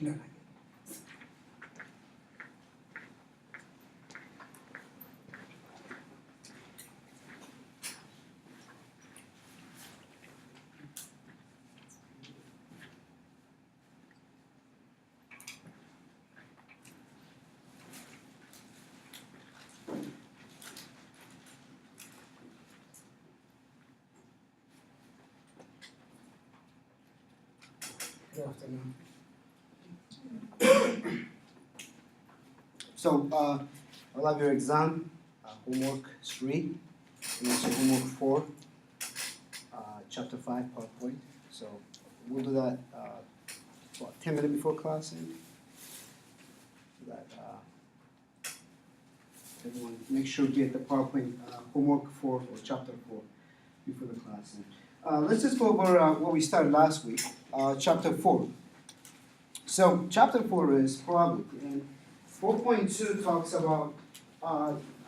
No. Good afternoon. So, I'll have your exam, homework 3, and also homework 4, chapter 5, PowerPoint. So, we'll do that, 10 minutes before class, and so that everyone make sure you get the PowerPoint homework 4 or chapter 4 before the class. Let's just go over what we started last week, chapter 4. So, chapter 4 is probability, and 4.2 talks about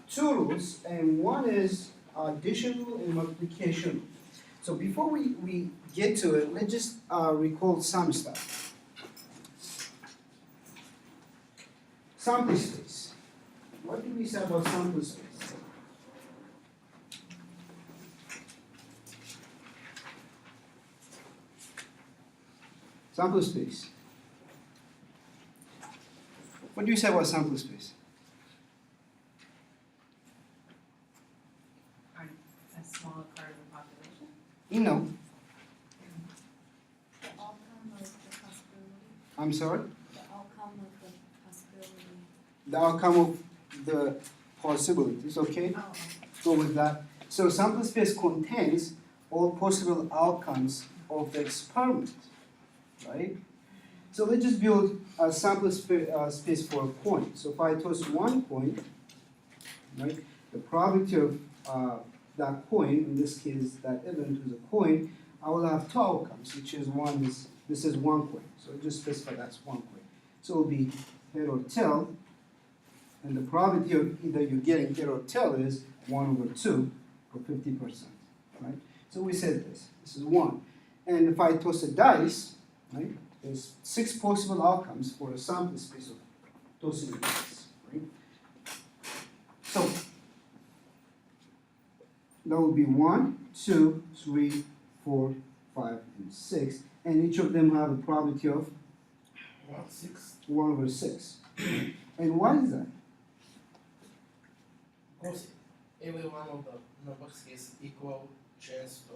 two rules, and one is addition rule and multiplication rule. So before we get to it, let's just recall some stuff. Sample space. What did we say about sample space? Sample space. What do you say about sample space? A smaller part of the population? You know. The outcome of the possibility. I'm sorry? The outcome of the possibility. The outcome of the possibilities, okay? Oh, Go with that. So sample space contains all possible outcomes of the experiment, right? So let's just build a sample space for a coin. So if I toss one coin, right, the probability of that coin, in this case that event is a coin, I will have two outcomes, which is this is one coin. So just specify that's one coin. So it will be head or tail, and the probability of either you getting head or tail is 1/2 or 50%, right? So we said this is 1. And if I toss a dice, right, there's 6 possible outcomes for a sample space of tossing a dice, right? So that would be 1, 2, 3, 4, 5, and 6, and each of them have a probability of 1/6. And why is that? Because every one of the numbers is equal chance to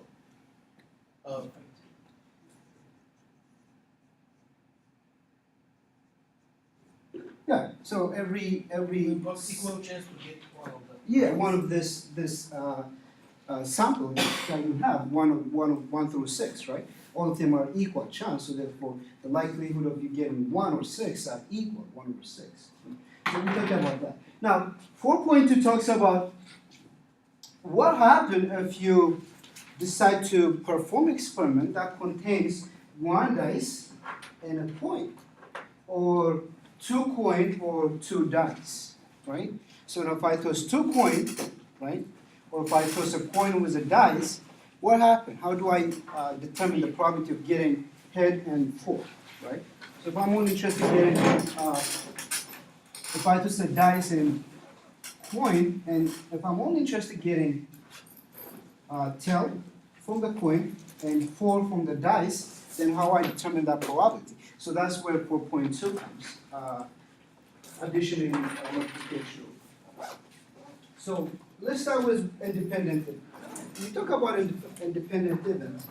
Yeah. So every equal chance to get one of them. yeah, one of this sample that you have, one through 6, right? All of them are equal chance, so therefore the likelihood of you getting 1 or 6 are equal, 1/6. So we talked about that. Now, 4.2 talks about what happens if you decide to perform experiment that contains 1 dice and a coin, or 2 coin or 2 dice, right? So now if I toss 2 coin, right, or if I toss a coin with a dice, what happened? How do I determine the probability of getting head and 4, right? So if I'm only interested in getting, if I toss a dice and coin, and if I'm only interested in getting tail from the coin and 4 from the dice, then how I determine that probability? So that's where 4.2 comes, addition and multiplication. So let's start with independent event. When you talk about independent events,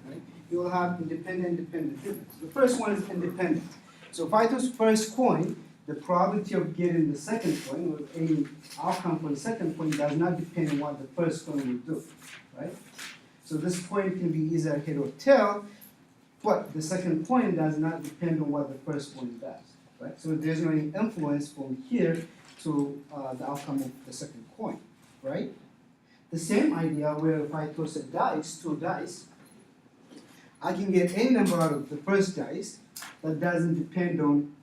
right, you will have independent events. The first one is independent. So if I toss first coin, the probability of getting the second coin, or any outcome for the second coin, does not depend on what the first coin will do, right? So this coin can be either head or tail, but the second coin does not depend on what the first coin does, right? So there's no any influence from here to the outcome of the second coin, right? The same idea where if I toss a dice, 2 dice, I can get any number out of the first dice that doesn't depend on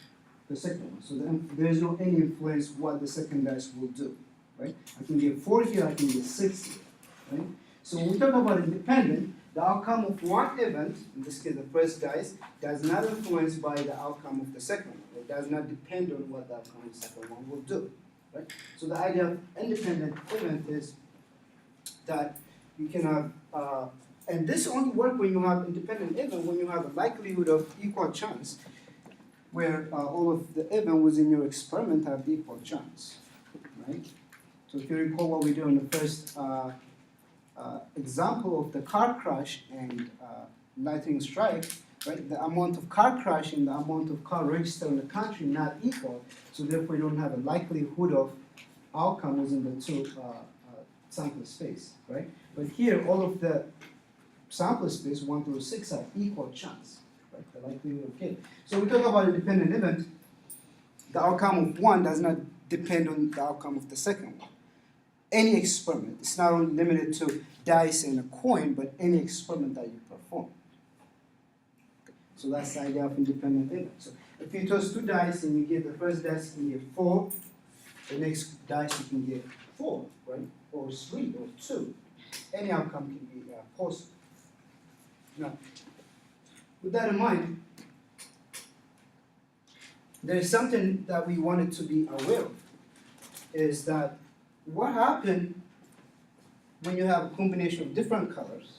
the second one. So there is no any influence what the second dice will do, right? I can get 4 here, I can get 6 here, right? So when we talk about independent, the outcome of one event, in this case the first dice, does not influence by the outcome of the second one. It does not depend on what the outcome of the second one will do, right? So the idea of independent event is that you can have, and this only works when you have independent event, when you have a likelihood of equal chance, where all of the event within your experiment have equal chance, right? So if you recall what we did in the first example of the car crash and lightning strike, right? The amount of car crash and the amount of car registered in the country not equal, so therefore you don't have a likelihood of outcome within the two sample space, right? But here, all of the sample space, 1 through 6, have equal chance, right? The likelihood of getting. So we talk about independent event, the outcome of one does not depend on the outcome of the second one. Any experiment, it's not only limited to dice and a coin, but any experiment that you perform. So that's the idea of independent event. So if you toss 2 dice and you get the first dice, you can get 4, the next dice you can get 4, right? Or 3, or 2. Any outcome can be possible. Now, with that in mind, there is something that we wanted to be aware of, is that what happens when you have a combination of different colors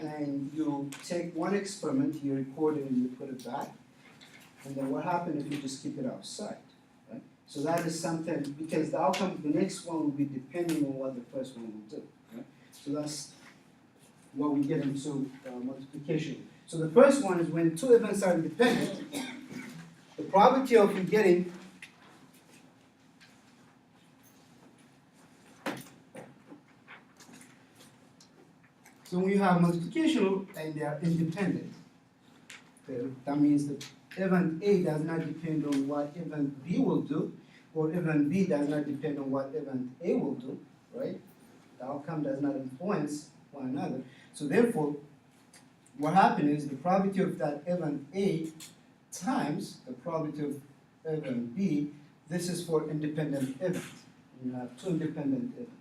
and you take one experiment, you record it and you put it back, and then what happens if you just keep it outside, right? So that is something, because the outcome of the next one will be depending on what the first one will do, right? So that's what we get into multiplication. So the first one is when 2 events are independent, the probability of you getting so when you have multiplication and they are independent, that means that event A does not depend on what event B will do, or event B does not depend on what event A will do, right? The outcome does not influence one another. So therefore, what happens is the probability of that event A times the probability of event B, this is for independent events. You have 2 independent events.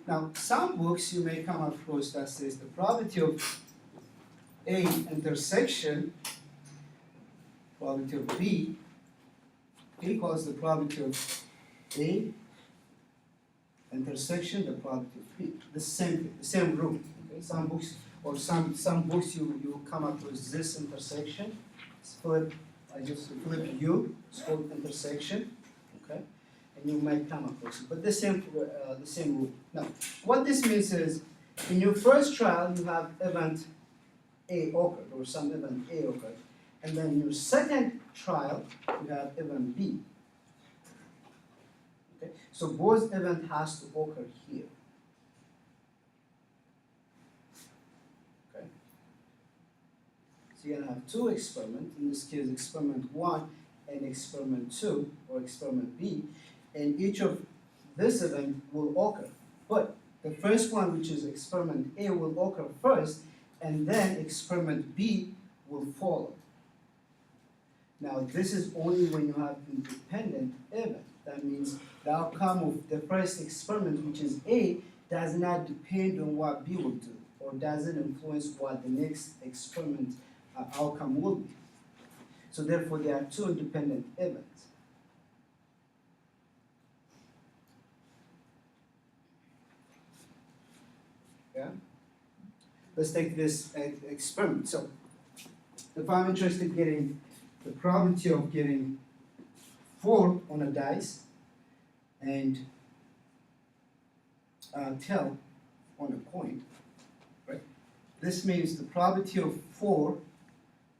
Now, some books you may come across that says the probability of A intersection, probability of B, equals the probability of A intersection, the probability of B. The same thing, the same rule. Okay? Some books, or some books you come across this intersection. It's flip, I just flip U, it's called intersection. Okay? And you might come across it, but the same rule. Now, what this means is, in your first trial, you have event A occurred, or some event A occurred, and then in your second trial, you have event B. Okay, so both event has to occur here. Okay, so you're gonna have 2 experiments. In this case, experiment 1 and experiment 2, or experiment B. And each of this event will occur. But the first one, which is experiment A, will occur first, and then experiment B will follow. Now, this is only when you have independent event. That means the outcome of the first experiment, which is A, does not depend on what B will do, or doesn't influence what the next experiment outcome will be. So therefore, there are 2 independent events. Yeah? Let's take this experiment. So, if I'm interested in getting the probability of getting 4 on a dice and tail on a coin, right? This means the probability of 4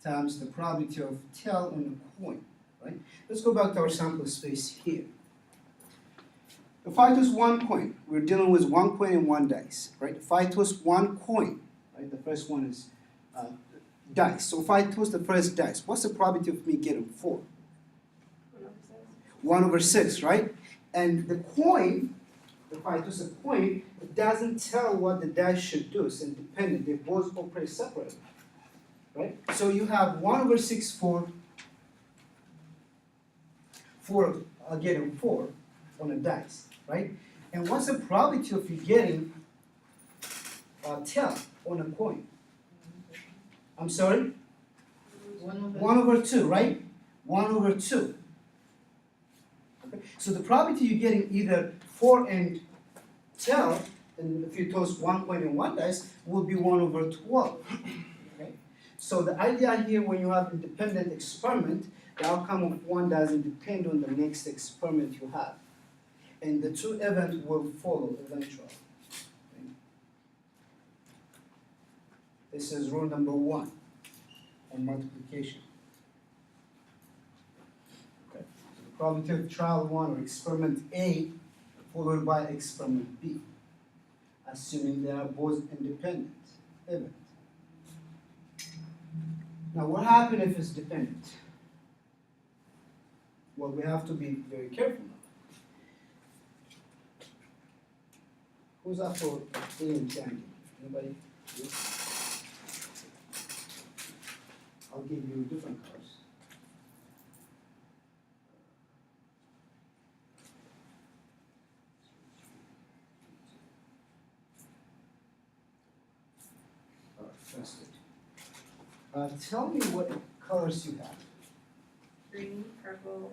times the probability of tail on a coin, right? Let's go back to our sample space here. If I toss 1 coin, we're dealing with 1 coin and 1 dice, right? If I toss 1 coin, right, the first one is dice. So if I toss the first dice, what's the probability of me getting 4? 1 over 6, right? And the coin, if I toss a coin, it doesn't tell what the dice should do. It's independent. They both operate separately, right? So you have 1 over 6 for getting 4 on a dice, right? And what's the probability of you getting tail on a coin? I'm sorry? 1/2. 1/2, right? 1/2. Okay, so the probability you're getting either 4 and tail, and if you toss 1 coin and 1 dice, will be 1/12. Okay? So the idea here, when you have independent experiment, the outcome of one doesn't depend on the next experiment you have. And the two events will follow eventually. Okay? This is rule number 1 on multiplication. Okay. So the probability of trial 1 or experiment A followed by experiment B, assuming they are both independent events. Now what happens if it's dependent? Well, we have to be very careful now. Who's up for A and candy? Anybody? Yes? I'll give you different colors. That's good. Tell me what colors you have. Green, purple,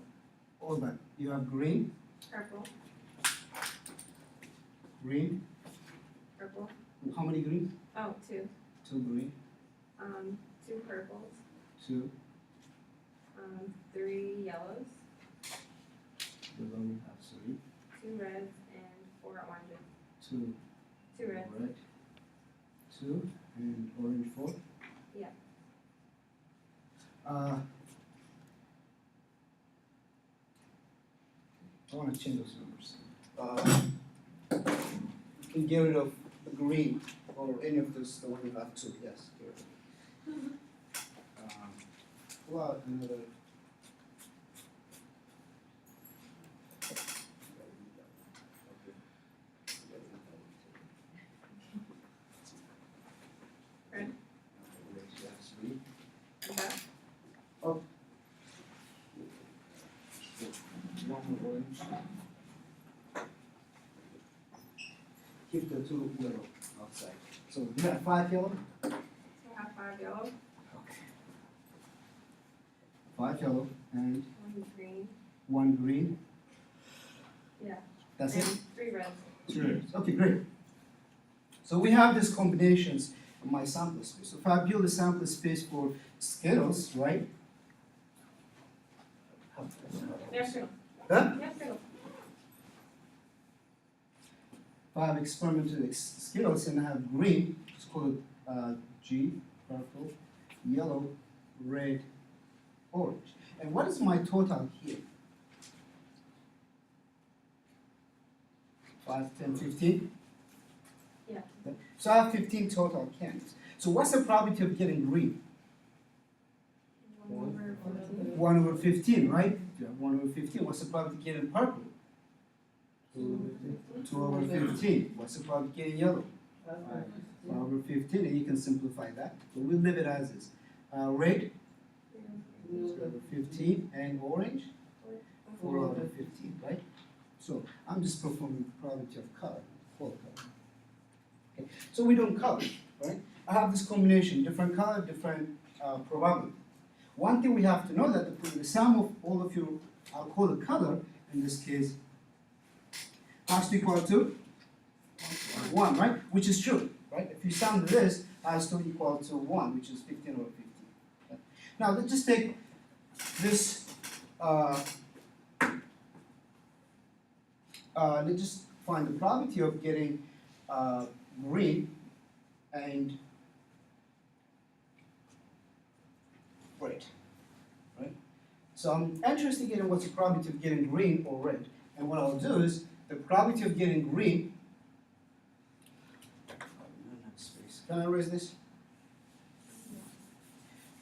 All that. You have green, purple, green. purple. How many greens? Oh, 2. 2 green, 2 purples, 2. 3 yellows, Below we have 3. 2 reds, and 4 oranges. 2 2 reds. red, 2 and orange 4. Yeah. I want to change those numbers. You can get rid of the green or any of this, the one you have 2, yes, get rid of it. Pull out another. Red. Yes, green. And that. One more orange. Keep the 2 yellow outside. So you have 5 yellow? So I have 5 yellow, Okay. 5 yellow and 1 green. 1 green. Yeah. That's and it? 3 reds. 3 reds. Okay, great. So we have these combinations in my sample space. So if I build a sample space for Skittles, right? Yes, Skittles. Huh? Yes, Skittles. If I have experimental Skittles and I have green, it's called G, purple, yellow, red, orange. And what is my total here? 5, 10, 15? Yeah. Okay. So I have 15 total candies. So what's the probability of getting green? 1/14. 1/15, right? If you have 1/15, what's the probability of getting purple? 2/15. What's the probability of getting yellow? 5/15, and you can simplify that. So we'll leave it as is. Red, 3/15, and orange, 4/15, right? So I'm just performing probability of color, full color. Okay. So we don't color, right? I have this combination, different color, different probability. One thing we have to know that the sum of all of your, I'll call it color, in this case, has to equal to 1, right? Which is true, right? If you sum this, has to equal to 1, which is 15/15. Okay. Now let's just take this, let's just find the probability of getting green and red, right? So I'm interested in what's the probability of getting green or red. And what I'll do is, the probability of getting green, can I erase this?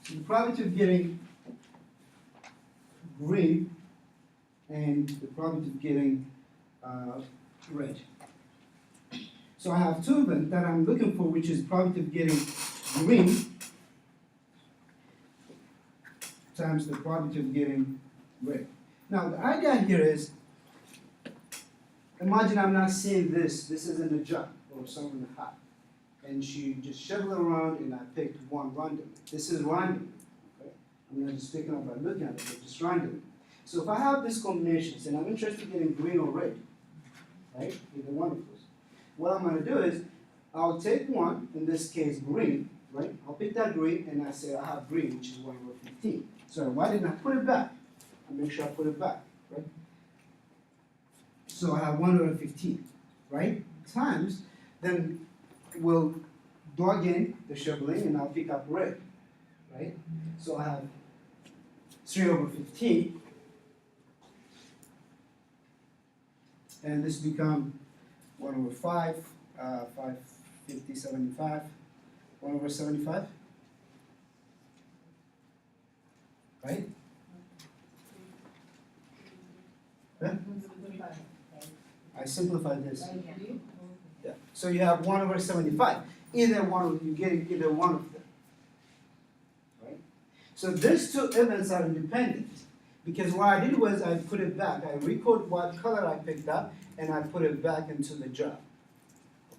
So the probability of getting green and the probability of getting red. So I have 2 of them that I'm looking for, which is probability of getting green times the probability of getting red. Now the idea here is, imagine I'm not seeing this isn't a jug or something hot. and she just shuffled around and I picked one randomly. This is random, okay? I'm not just picking up by looking at it, but just randomly. So if I have these combinations and I'm interested in green or red, right, either one of those, what I'm gonna do is I'll take one, in this case green, right? I'll pick that green and I say I have green, which is 1 over 15. So why didn't I put it back? I'll make sure I put it back, right? So I have 1 over 15, right? Times, then we'll do again the shuffling and I'll pick up red, right? So I have 3 over 15. And this become 1 over 5, 5, 50, 75, 1 over 75, right? Yeah? I simplified this. Yeah. So you have 1 over 75. Either one of you get either one of them, right? So these two events are independent because what I did was I put it back. I recorded what color I picked up and I put it back into the jar.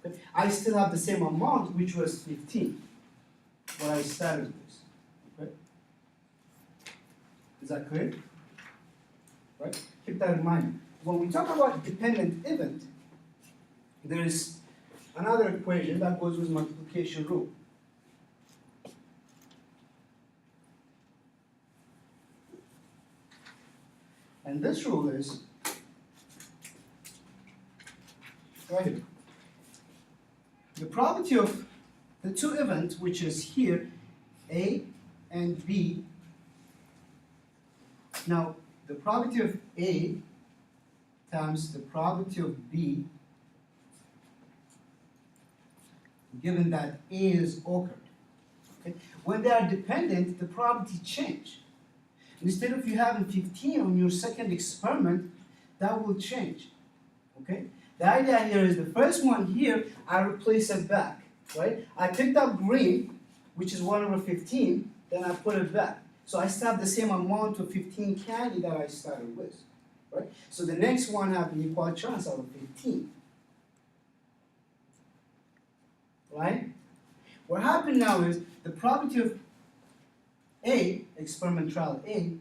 Okay? I still have the same amount, which was 15, what I started with. Okay? Is that clear? Right? Keep that in mind. When we talk about dependent event, there is another equation that goes with multiplication rule. And this rule is right here. The probability of the two events, which is here, A and B. Now, the probability of A times the probability of B, given that A is occurred. Okay? When they are dependent, the probability change. Instead of you having 15 on your second experiment, that will change. Okay? The idea here is the first one here, I replace it back, right? I picked up green, which is 1 over 15, then I put it back. So I still have the same amount of 15 candy that I started with, right? So the next one have an equal chance out of 15, right? What happened now is the probability of A, experiment trial A,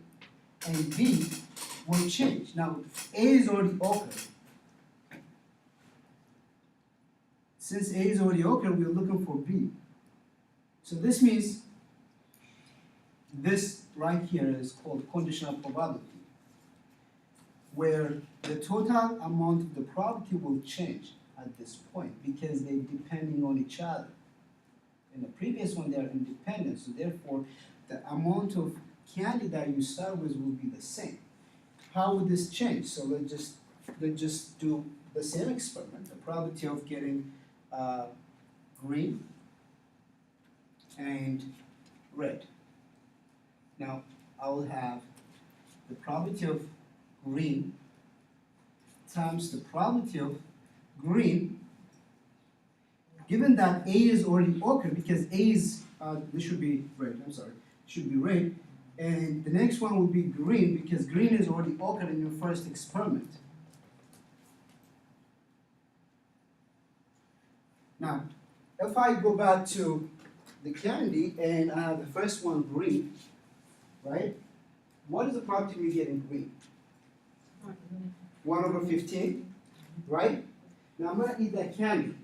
and B will change. Now, A is already occurred. Since A is already occurred, we're looking for B. So this means this right here is called conditional probability, where the total amount of the probability will change at this point because they're depending on each other. In the previous one, they are independent, so therefore, the amount of candy that you start with will be the same. How would this change? So let's just do the same experiment. The probability of getting green and red. Now I will have the probability of green times the probability of green, given that A is already occurred, because A is, this should be red, I'm sorry, should be red, and the next one will be green, because green is already occurred in your first experiment. Now, if I go back to the candy, and I have the first one green, right? What is the probability of me getting green? 1 over 15, right? Now I'm gonna eat that candy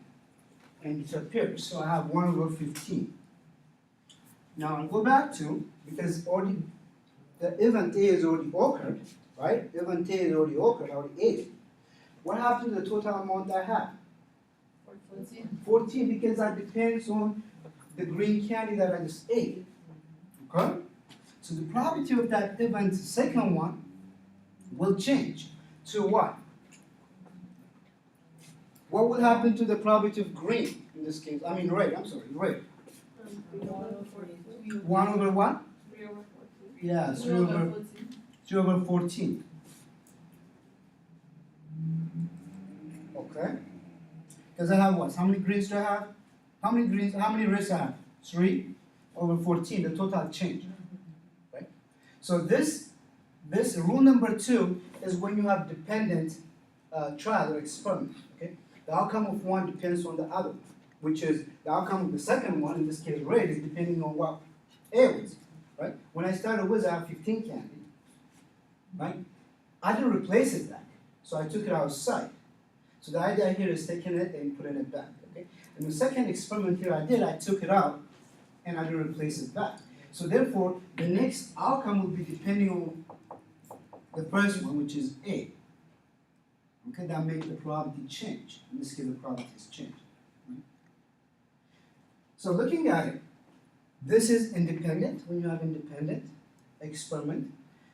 and disappear. So I have 1 over 15. Now I'll go back to, because already the event A is already occurred, right? Event A is already occurred, I already ate it. What happened to the total amount I have? 14, because that depends on the green candy that I just ate. Okay? So the probability of that event, second one, will change to what? What will happen to the probability of green in this case? I mean red, I'm sorry, red. 1 over what? 3 over 14. Yeah, 3 over 14. Okay. Because I have what? How many greens do I have? How many greens, how many reds I have? 3 over 14, the total change. Right? So this rule number 2 is when you have dependent trial or experiment. Okay? The outcome of one depends on the other. which is the outcome of the second one, in this case red, is depending on what A was, right? When I started with, I have 15 candy, right? I didn't replace it back, so I took it outside. So the idea here is taking it and putting it back, okay? And the second experiment here I did, I took it out and I didn't replace it back. So therefore, the next outcome will be depending on the first one, which is A. Okay, that makes the probability change. In this case, the probability is changed. Right? So looking at it, this is independent when you have independent experiment.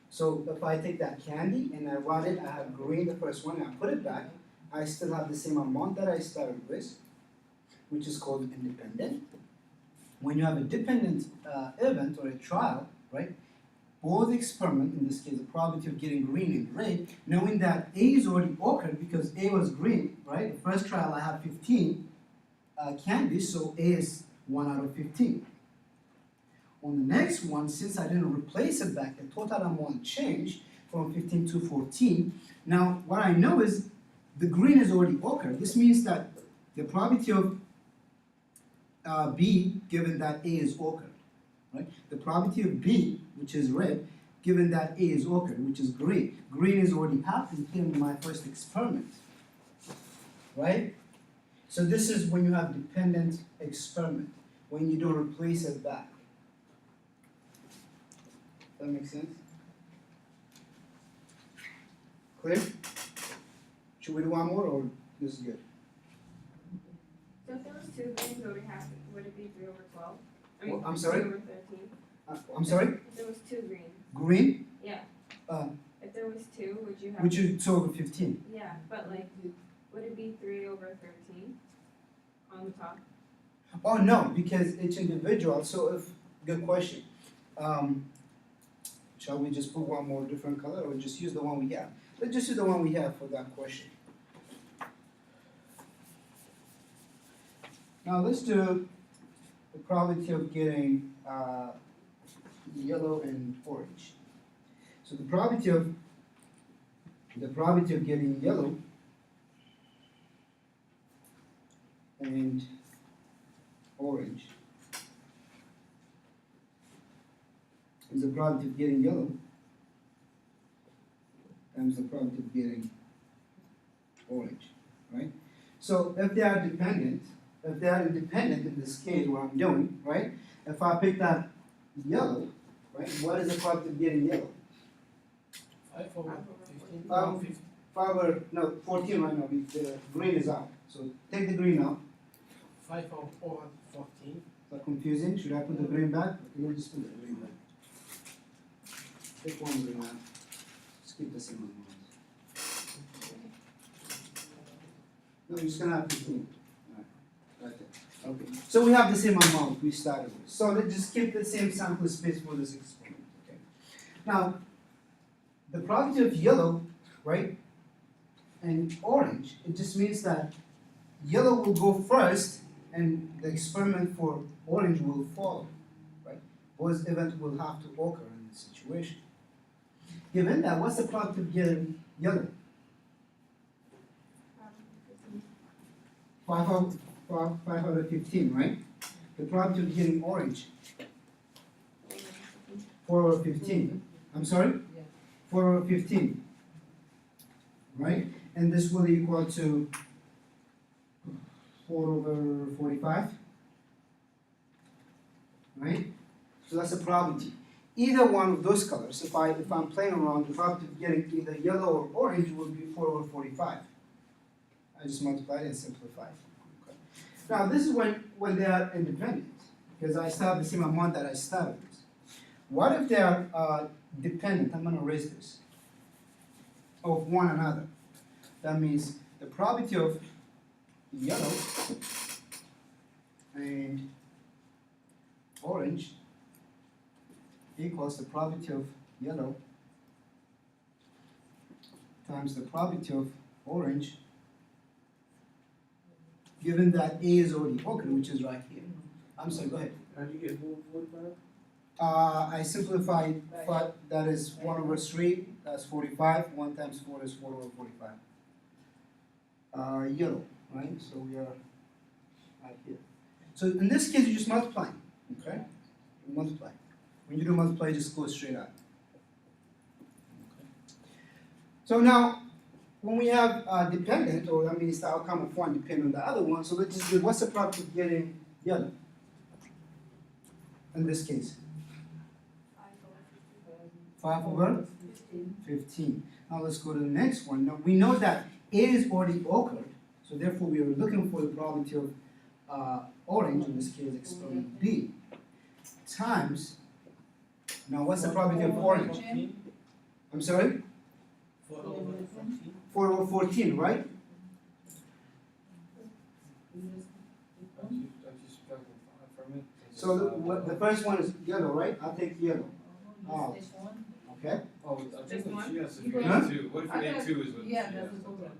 So if I take that candy and I run it, I have green the first one, and I put it back, I still have the same amount that I started with, which is called independent. When you have a dependent event or a trial, right, both experiment, in this case the probability of getting green and red, knowing that A is already occurred because A was green, right? The first trial I had 15 candies, so A is 1 out of 15. On the next one, since I didn't replace it back, the total amount changed from 15 to 14. Now, what I know is the green is already occurred. This means that the probability of B, given that A is occurred, right? The probability of B, which is red, given that A is occurred, which is green. Green is already happened here in my first experiment, right? So this is when you have dependent experiment, when you don't replace it back. That makes sense? Clear? Should we do one more, or this is good? So if there was two greens, would it be 3 over 12? I mean, Well, I'm sorry? 2 over 13. I'm sorry? If there was two greens, Green, yeah. uh, If there was two, would you have? which is 2 over 15. Yeah, but like, would it be 3 over 13 on the top? Oh, no, because it's individual, so if, good question. Shall we just put one more different color, or just use the one we have? Let's just use the one we have for that question. Now let's do the probability of getting yellow and orange. So the probability of getting yellow and orange is the probability of getting yellow times the probability of getting orange, right? So if they are dependent, if they are independent in this case, what I'm doing, right? If I pick that yellow, right, what is the probability of getting yellow? 5 over 15. Um, 15. 14 right now, the green is out. So take the green out. 5 over 14. Is that confusing? Should I put the green back? Okay, let's just put the green back. Take one green out. Just keep the same amount. No, you're just gonna have 15. Right there. Okay. So we have the same amount we started with. So let's just keep the same sample space for this experiment. Okay. Now, the probability of yellow, right, and orange, it just means that yellow will go first and the experiment for orange will follow, right? Both events will have to occur in this situation. Given that, what's the probability of getting yellow? 5 out of 15, right? The probability of getting orange, 4 over 15. I'm sorry? Yeah. 4 over 15. Right? And this will equal to 4 over 45. Right? So that's the probability. Either one of those colors, if I'm playing around, the probability of getting either yellow or orange will be 4 over 45. I just multiplied and simplified. Okay. Now this is when they are independent, because I still have the same amount that I started with. What if they are dependent? I'm going to erase this. Of one another. That means the probability of yellow and orange equals the probability of yellow times the probability of orange, given that A is already occurred, which is right here. I'm sorry, go ahead. How do you get 45? I simplified, but that is 1 over 3, that's 45. 1 times 4 is 4 over 45. Yellow, right? So we are out here. So in this case, you just multiply, okay? You multiply. When you do multiply, you just go straight out. So now, when we have dependent, or that means the outcome of one depend on the other one, so let's just do, what's the probability of getting yellow? In this case, 5 over 15. Now let's go to the next one. Now we know that A is already occurred, so therefore we are looking for the probability of orange, in this case experiment B, times, now what's the probability of orange? I'm sorry? 4 over 14. 4 over 14, right? So the first one is yellow, right? I'll take yellow. Oh, okay. Oh, I think Just one? yes, if you Huh? eat two, what if you ate two is what? Yeah, that's the problem.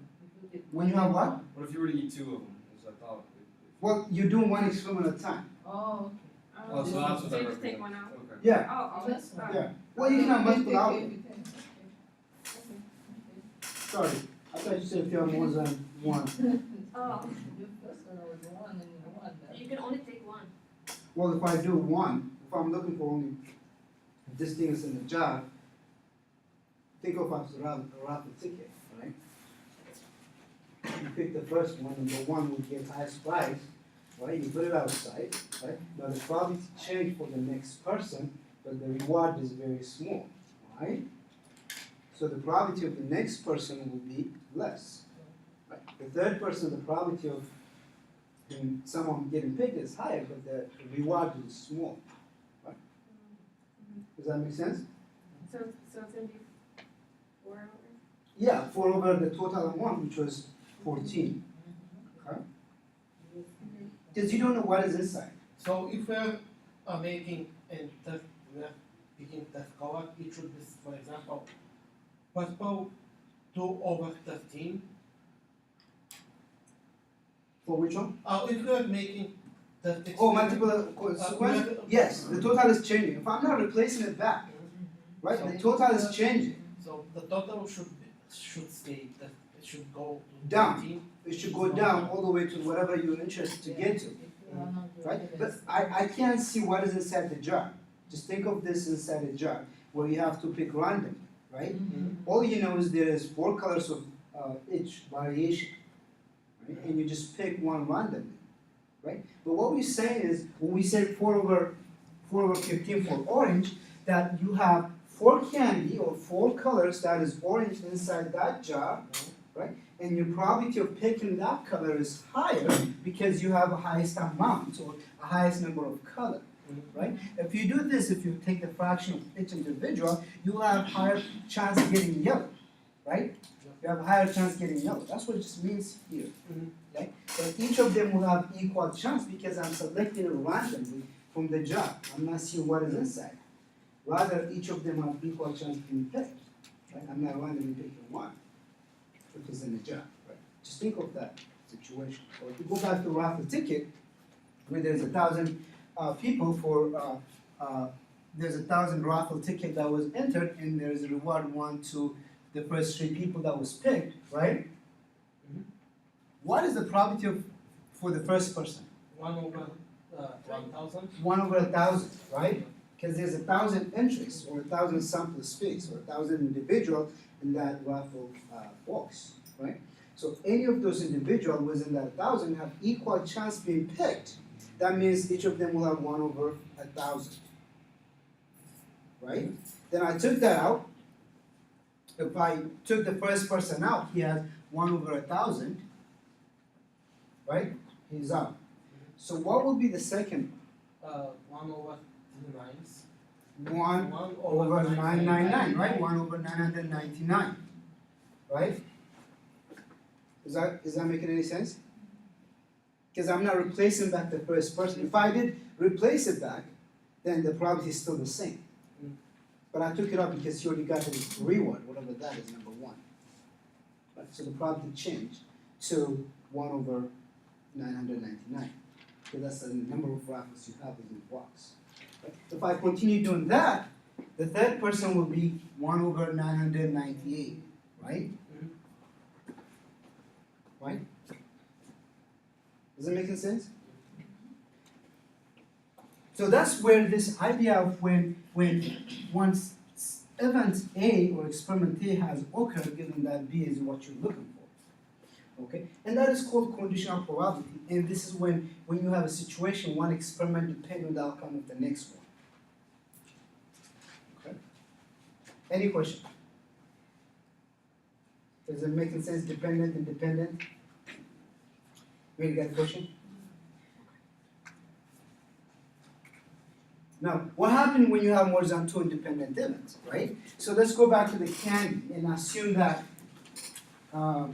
When you have what? What if you were to eat two of them, is I thought. Well, you're doing one experiment at a time. Oh, Oh, so that's what So that you just take represents. one out? Okay. Yeah, Oh, oh, That's oh. yeah. Well, you can have multiple out. Okay. Sorry, I thought you said if you have more than one. Oh, The first one was one and one. you can only take one. Well, if I do one, if I'm looking for only, if this thing is in the jar, think of as a raffle ticket, right? You pick the first one, and the one will get highest prize, right? You put it outside, right? Now the probability change for the next person, but the reward is very small, right? So the probability of the next person will be less, right? The third person, the probability of someone getting picked is higher, but the reward is small, right? Does that make sense? So it's gonna be 4 over? Yeah, 4 over the total amount, which was 14. Okay? Because you don't know what is inside. So if we're making and test, we're picking test color, it should be, for example, purple 2 over 13. For which one? If we're making the Oh, multiple sequence? we Yes, the total is changing. If I'm not replacing it back, right, the total is changing. So the total should stay, that it should go to Down. 13. It should go down all the way to whatever you're interested to get to, right? But I can't see what is inside the jar. Just think of this inside a jar where you have to pick random, right? All you know is there is 4 colors of each variation, right? And you just pick one randomly, right? But what we're saying is, when we say 4 over 15 for orange, that you have 4 candy or 4 colors that is orange inside that jar, right? And your probability of picking that color is higher because you have a highest amount or a highest number of color, right? If you do this, if you take the fraction of each individual, you'll have higher chance of getting yellow, right? You have a higher chance of getting yellow. That's what it just means here, right? But each of them will have equal chance because I'm selecting it randomly from the jar. I'm not seeing what is inside. Rather, each of them have equal chance of being picked, right? I'm not randomly picking one, which is in the jar, right? Just think of that situation. Or if you go back to raffle ticket, where there's 1,000 people for, there's 1,000 raffle ticket that was entered, and there's a reward 1 to the first 3 people that was picked, right? What is the probability for the first person? 1 over 1,000. 1 over 1,000, right? Because there's 1,000 entries, or 1,000 sample space, or 1,000 individuals in that raffle box, right? So any of those individuals within that 1,000 have equal chance being picked. That means each of them will have 1 over 1,000, right? Then I took that out. If I took the first person out, he has 1 over 1,000, right? He's out. So what will be the second? 1 over 2 nines. 1 1 over 999, right? 1 over 999, right? Is that making any sense? Because I'm not replacing back the first person. If I did replace it back, then the probability is still the same. But I took it out because you already got the reward, whatever that is, number 1. Right? So the probability changed to 1 over 999. Because that's the number of raffles you have in the box. Right? If I continue doing that, the third person will be 1 over 998, right? Right? Does it make sense? So that's where this idea of when once event A or experiment A has occurred, given that B is what you're looking for. Okay, and that is called conditional probability, and this is when you have a situation, one experiment depends on the outcome of the next one. Okay. Any question? Does it make sense? Dependent, independent? Really got a question? Now, what happens when you have more than two independent events, right? So let's go back to the candy and assume that, I'm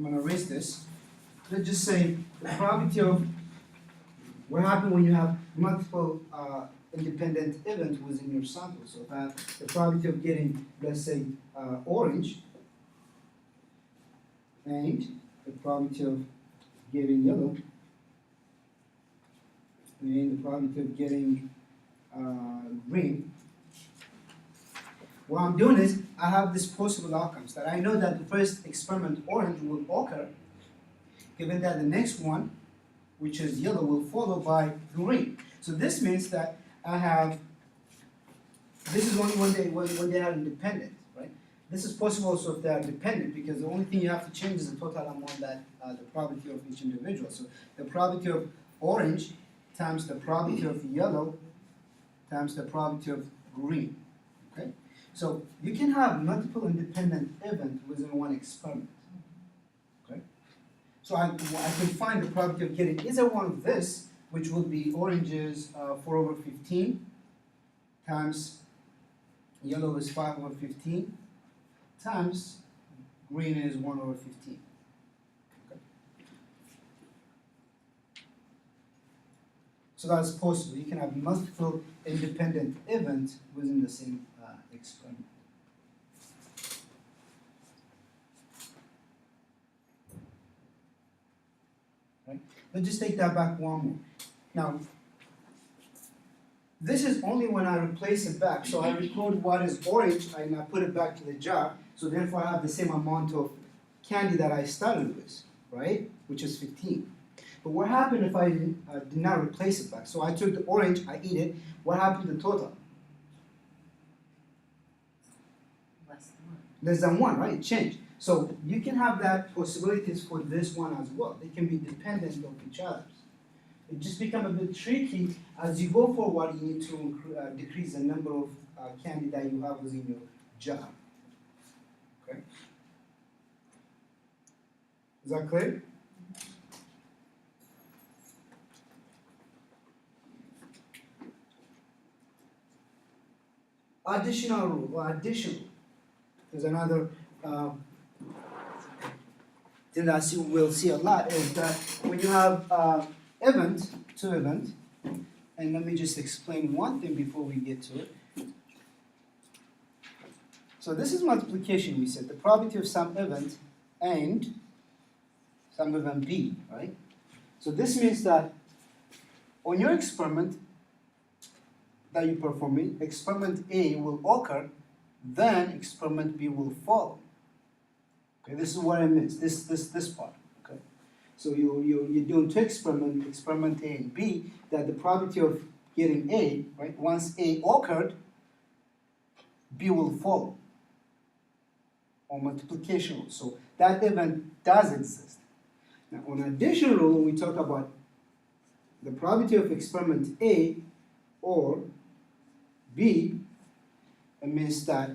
gonna erase this. Let's just say the probability of, what happens when you have multiple independent events within your sample. So that the probability of getting, let's say, orange, and the probability of getting yellow, and the probability of getting green. What I'm doing is, I have these possible outcomes that I know that the first experiment, orange, will occur, given that the next one, which is yellow, will follow by green. So this means that I have, this is only when they are independent, right? This is possible also if they are dependent, because the only thing you have to change is the total amount that, the probability of each individual. So the probability of orange times the probability of yellow times the probability of green, okay? So you can have multiple independent events within one experiment, okay? So I can find the probability of getting either one of this, which would be orange is 4/15 times yellow is 5/15 times green is 1/15. So that's possible. You can have multiple independent events within the same experiment. Right? Let's just take that back one more. Now, this is only when I replace it back. So I record what is orange and I put it back to the jar. So therefore I have the same amount of candy that I started with, right? Which is 15. But what happened if I did not replace it back? So I took the orange, I eat it. What happened to the total? Less than one, right? It changed. So you can have that possibilities for this one as well. They can be dependent on each other. It just becomes a bit tricky as you go forward. You need to decrease the number of candy that you have within your jar. Okay. Is that clear? Additional rule, or additional, there's another thing that we'll see a lot is that when you have two events, and let me just explain one thing before we get to it. So this is multiplication, we said, the probability of some event and some event B, right? So this means that on your experiment, that you perform, experiment A will occur, then experiment B will follow. Okay, this is what I meant. This part. Okay, so you're doing two experiments, experiment A and B. That the probability of getting A, right? Once A occurred, B will follow. On multiplication rule. So that event does exist. Now on addition rule, when we talk about the probability of experiment A or B, it means that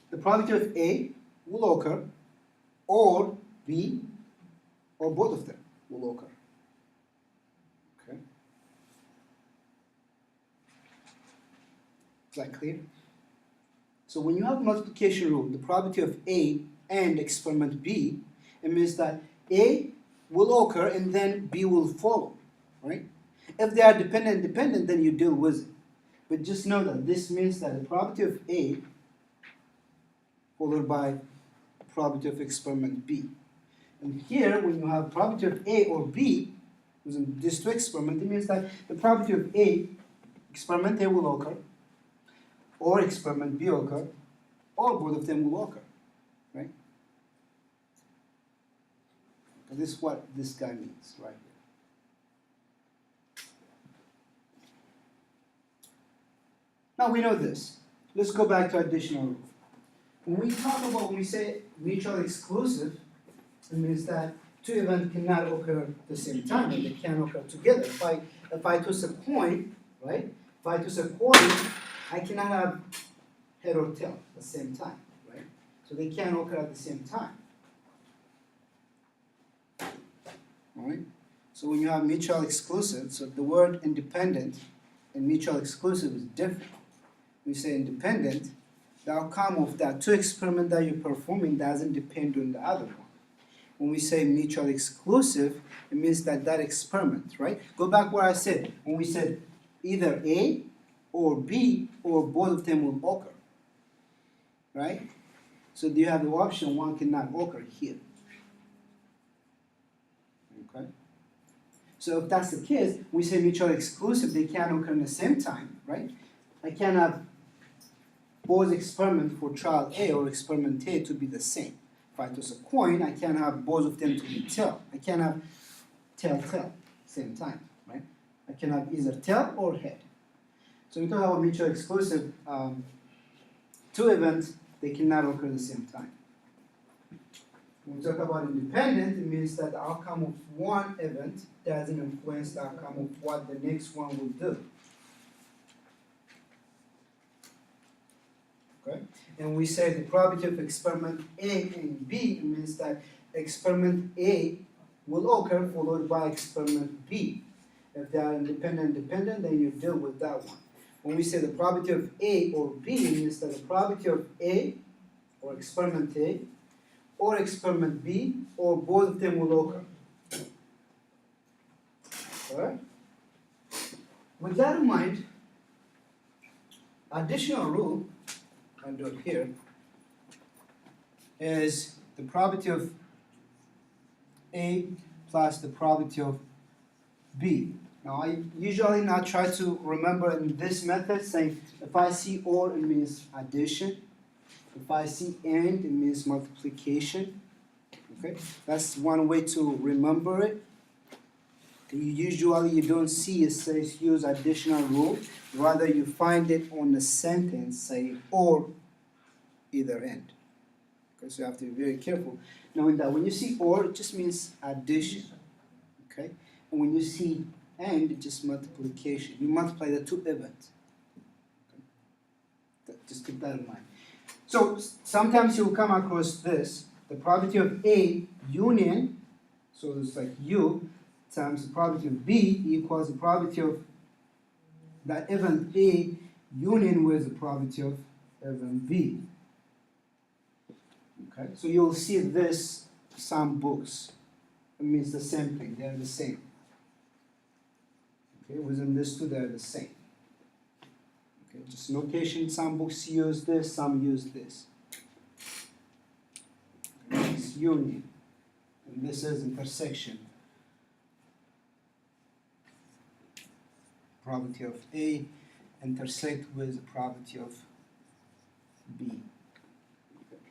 the probability of A will occur, or B, or both of them will occur. Okay? Is that clear? So when you have multiplication rule, the probability of A and experiment B, it means that A will occur and then B will follow, right? If they are dependent, then you deal with it. But just know that this means that the probability of A followed by probability of experiment B. And here, when you have probability of A or B, within these two experiments, it means that the probability of A, experiment A will occur, or experiment B occur, or both of them will occur, right? This is what this guy means right here. Now we know this. Let's go back to additional rule. When we say mutually exclusive, it means that two events cannot occur at the same time, and they can occur together. If I toss a coin, right? If I toss a coin, I cannot have head or tail at the same time, right? So they can occur at the same time. Alright? So when you have mutual exclusive, so the word independent and mutual exclusive is different. When you say independent, the outcome of that two experiment that you're performing doesn't depend on the other one. When we say mutually exclusive, it means that that experiment, right? Go back where I said, when we said either A or B or both of them will occur, right? So you have the option one cannot occur here. Okay? So if that's the case, we say mutually exclusive, they can occur at the same time, right? I can have both experiment for trial A or experiment A to be the same. If I toss a coin, I can have both of them to be tail. I can have tail, same time, right? I can have either tail or head. So we talk about mutually exclusive, two events, they cannot occur at the same time. When we talk about independent, it means that the outcome of one event doesn't influence the outcome of what the next one will do. Okay? And we say the probability of experiment A and B, it means that experiment A will occur followed by experiment B. If they are independent, then you deal with that one. When we say the probability of A or B, it means that the probability of A or experiment A or experiment B or both of them will occur. Alright? With that in mind, additional rule, I'll do it here, is the probability of A plus the probability of B. Now I usually not try to remember in this method saying if I see OR it means addition. If I see AND it means multiplication. Okay, that's one way to remember it. You don't see it says use additional rule, rather you find it on the sentence saying or either end. Okay, so you have to be very careful knowing that when you see or it just means addition. Okay, and when you see and it's just multiplication. You multiply the two events. Okay. Just keep that in mind. So sometimes you'll come across this, the probability of A union, so it's like U times the probability of B equals the probability of that event A union with the probability of event B. Okay, so you'll see this some books. It means the same thing, they're the same. Okay, within these two they're the same. Okay, just notation, some books use this, some use this. Okay, it's union, and this is intersection. Probability of A intersect with the probability of B. Okay.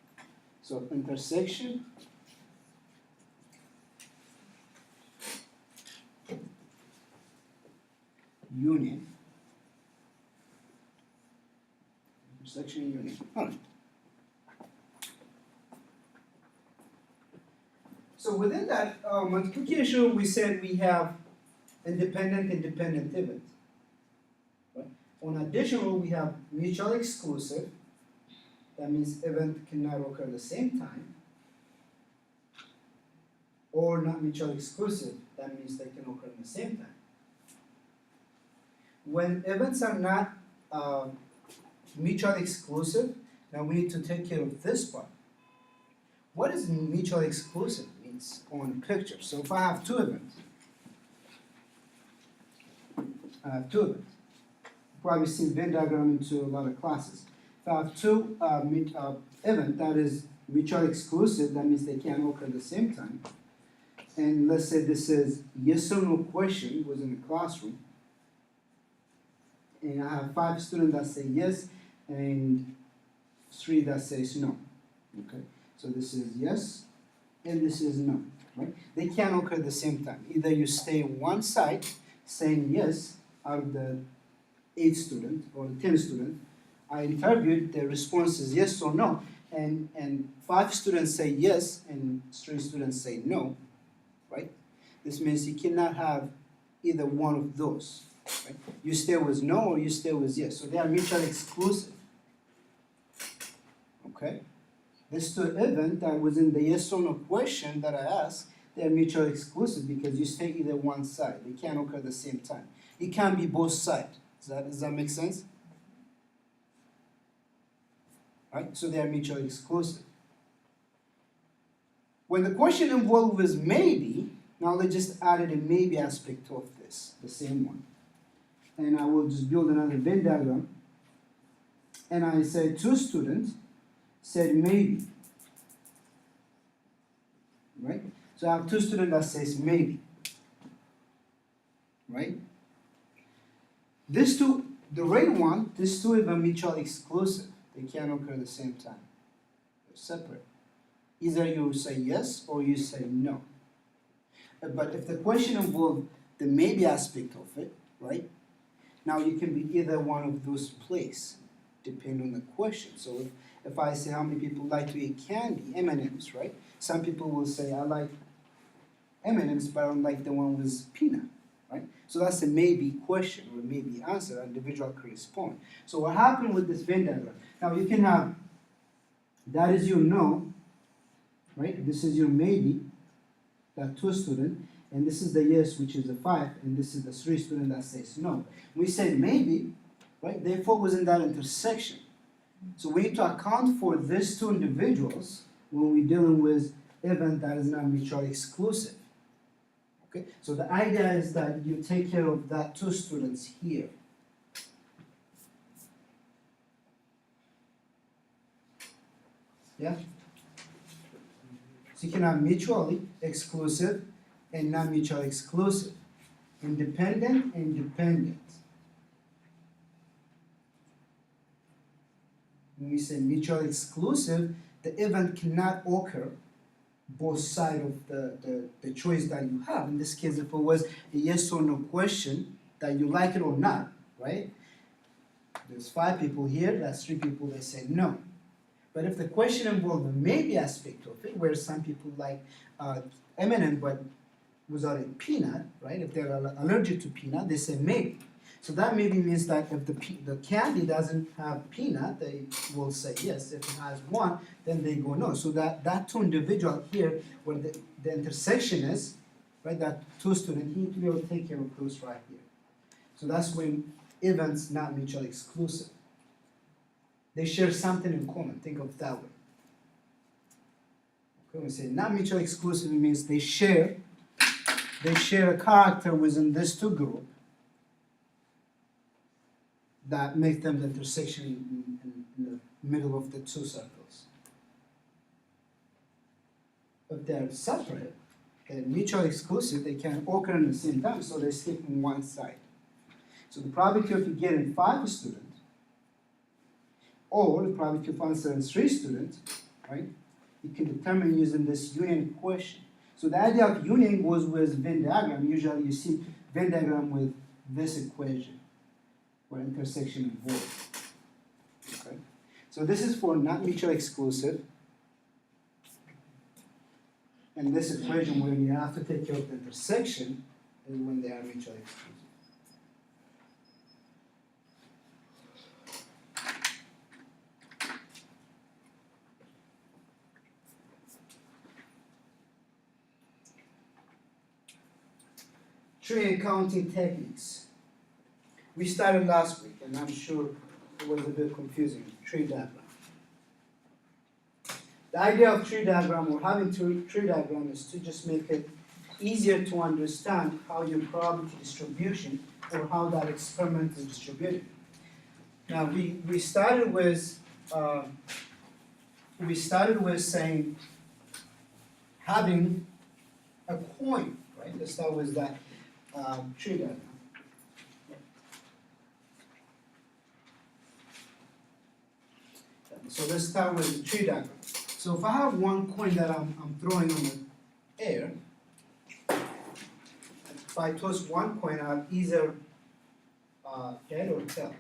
So intersection union. Intersection union. All right. So within that multiplication, we said we have independent event. Right? On additional, we have mutually exclusive. That means event cannot occur at the same time. Or not mutually exclusive. That means they can occur at the same time. When events are not mutually exclusive, now we need to take care of this part. What does mutually exclusive means on picture? So if I have two events, you've probably seen Venn diagram into a lot of classes. If I have two events that is mutually exclusive, that means they can't occur at the same time. And let's say this is yes or no question within the classroom. And I have 5 students that say yes and 3 that says no. Okay, so this is yes and this is no. Right? They can't occur at the same time. Either you stay one side saying yes out of the 8 students or 10 students, I interviewed, the response is yes or no, and 5 students say yes and 3 students say no, right? This means you cannot have either one of those, right? You stay with no or you stay with yes, so they are mutually exclusive. Okay? These two events that was in the yes or no question that I asked, they are mutually exclusive because you stay either one side. They can't occur at the same time. It can't be both sides. Does that make sense? Right? So they are mutually exclusive. When the question involved was maybe, now let's just added a maybe aspect of this, the same one. And I will just build another Venn diagram. And I said 2 students said maybe. Right? So I have 2 students that says maybe. Right? These two, the red one, these two are mutually exclusive. They can't occur at the same time. They're separate. Either you say yes or you say no. But if the question involved the maybe aspect of it, right? Now you can be either one of those places, depending on the question. So if I say how many people like to eat candy, M&Ms, right? Some people will say I like M&Ms, but I don't like the one with peanut, right? So that's a maybe question or maybe answer. An individual can respond. So what happened with this Venn diagram? Now you can have that is your no, right? This is your maybe, that 2 student, and this is the yes, which is a 5, and this is the 3 student that says no. We said maybe, right? Therefore, was in that intersection. So we need to account for these 2 individuals when we're dealing with event that is not mutually exclusive. Okay, so the idea is that you take care of that 2 students here. Yeah? So you can have mutually exclusive and not mutually exclusive. Independent and dependent. When we say mutually exclusive, the event cannot occur both sides of the choice that you have. In this case, if it was a yes or no question, that you like it or not, right? There's 5 people here, that's 3 people that say no. But if the question involved the maybe aspect of it, where some people like M&M but without a peanut, right? If they're allergic to peanut, they say maybe. So that maybe means that if the candy doesn't have peanut, they will say yes. If it has one, then they go no. So that 2 individual here, where the intersection is, right? That 2 student, he need to be able to take care of those right here. So that's when events not mutually exclusive. They share something in common. Think of it that way. Okay, when we say not mutually exclusive, it means they share a character within this 2 group that makes them the intersection in the middle of the 2 circles. If they're separate, they're mutually exclusive, they can occur at the same time, so they stick on one side. So the probability of you getting 5 students, or the probability of answering 3 students, right? You can determine using this union equation. So the idea of union goes with Venn diagram. Usually you see Venn diagram with this equation, where intersection involved. Okay? So this is for not mutually exclusive. And this equation where you have to take care of the intersection is when they are mutually exclusive. Tree accounting techniques. We started last week, and I'm sure it was a bit confusing. Tree diagram. The idea of tree diagram or having tree diagram is to just make it easier to understand how your probability distribution or how that experiment is distributed. Now we started with saying having a coin, right? Let's start with that tree diagram. So let's start with the tree diagram. So if I have one coin that I'm throwing on the air, if I toss one coin, I have either head or tail,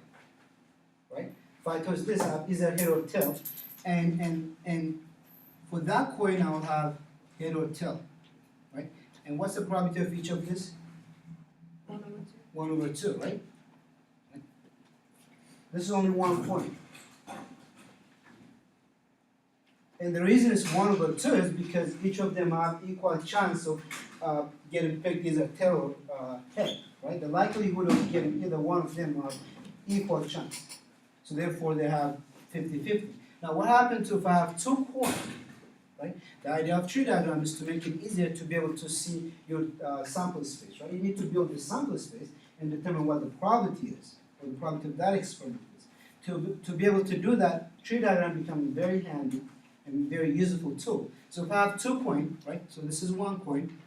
right? If I toss this, I have either head or tail, and for that coin, I'll have head or tail, right? And what's the probability of each of this? 1/2. 1/2, right? This is only one coin. And the reason it's 1/2 is because each of them have equal chance of getting picked either tail or head, right? The likelihood of getting either one of them have equal chance. So therefore they have 50-50. Now what happens if I have two coins, right? The idea of tree diagram is to make it easier to be able to see your sample space, right? You need to build the sample space and determine what the probability is, or the probability of that experiment is. To be able to do that, tree diagram becomes very handy and very useful tool. So if I have two coins, right? So this is one coin,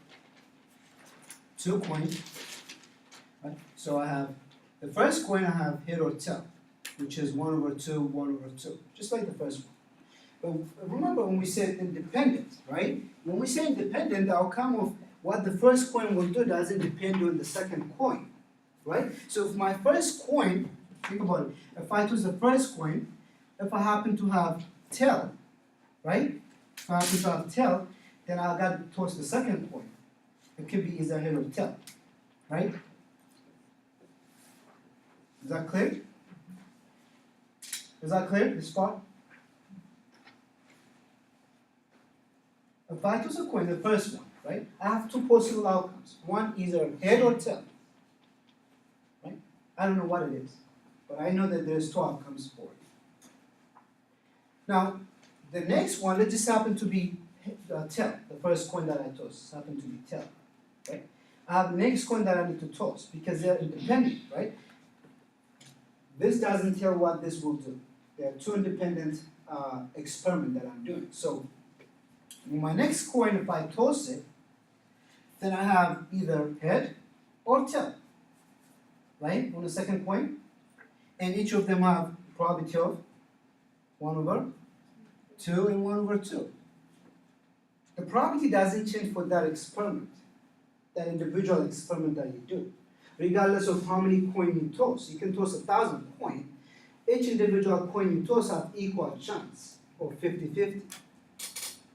two coins, right? So I have the first coin, I have head or tail, which is 1/2, 1/2, just like the first one. But remember when we said independent, right? When we say independent, the outcome of what the first coin will do doesn't depend on the second coin, right? So if my first coin, think about it, if I choose the first coin, if I happen to have tail, right? If I happen to have tail, then I got to toss the second coin. It could be either head or tail, right? Is that clear? Is that clear, this part? If I toss a coin, the first one, right? I have two possible outcomes. One either head or tail, right? I don't know what it is, but I know that there's two outcomes for it. Now, the next one, let's just happen to be tail. The first coin that I toss happen to be tail, right? I have the next coin that I need to toss because they're independent, right? This doesn't tell what this will do. There are two independent experiments that I'm doing. So, my next coin, if I toss it, then I have either head or tail, right? On the second coin, and each of them have probability of 1/2 and 1/2. The probability doesn't change for that experiment, that individual experiment that you do, regardless of how many coins you toss. You can toss 1,000 coins. Each individual coin you toss have equal chance of 50-50,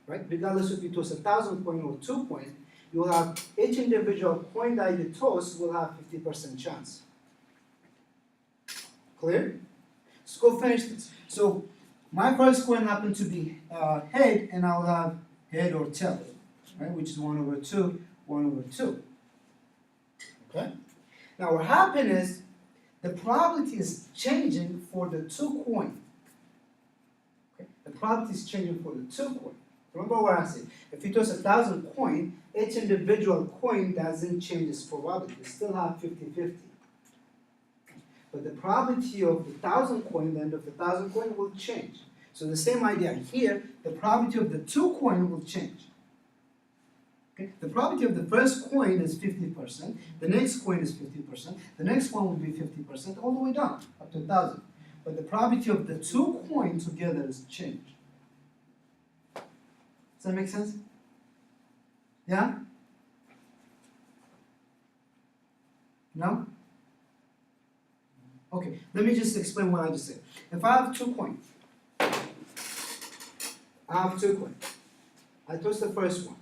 right? Regardless if you toss 1,000 coins or 2 coins, you will have each individual coin that you toss will have 50% chance. Clear? Let's go finish this. So my first coin happened to be head, and I'll have head or tail, right? Which is 1/2, 1/2. Okay? Now what happened is the probability is changing for the two coins. Okay? The probability is changing for the two coins. Remember what I said. If you toss 1,000 coins, each individual coin doesn't change its probability. It still have 50-50. But the probability of the 1,000 coin, the end of the 1,000 coin will change. So the same idea here, the probability of the two coin will change. Okay? The probability of the first coin is 50%, the next coin is 50%, the next one will be 50%, all the way down, up to 1,000. But the probability of the two coins together is changed. Does that make sense? Yeah? No? Okay, let me just explain what I just said. If I have two coins, I toss the first one.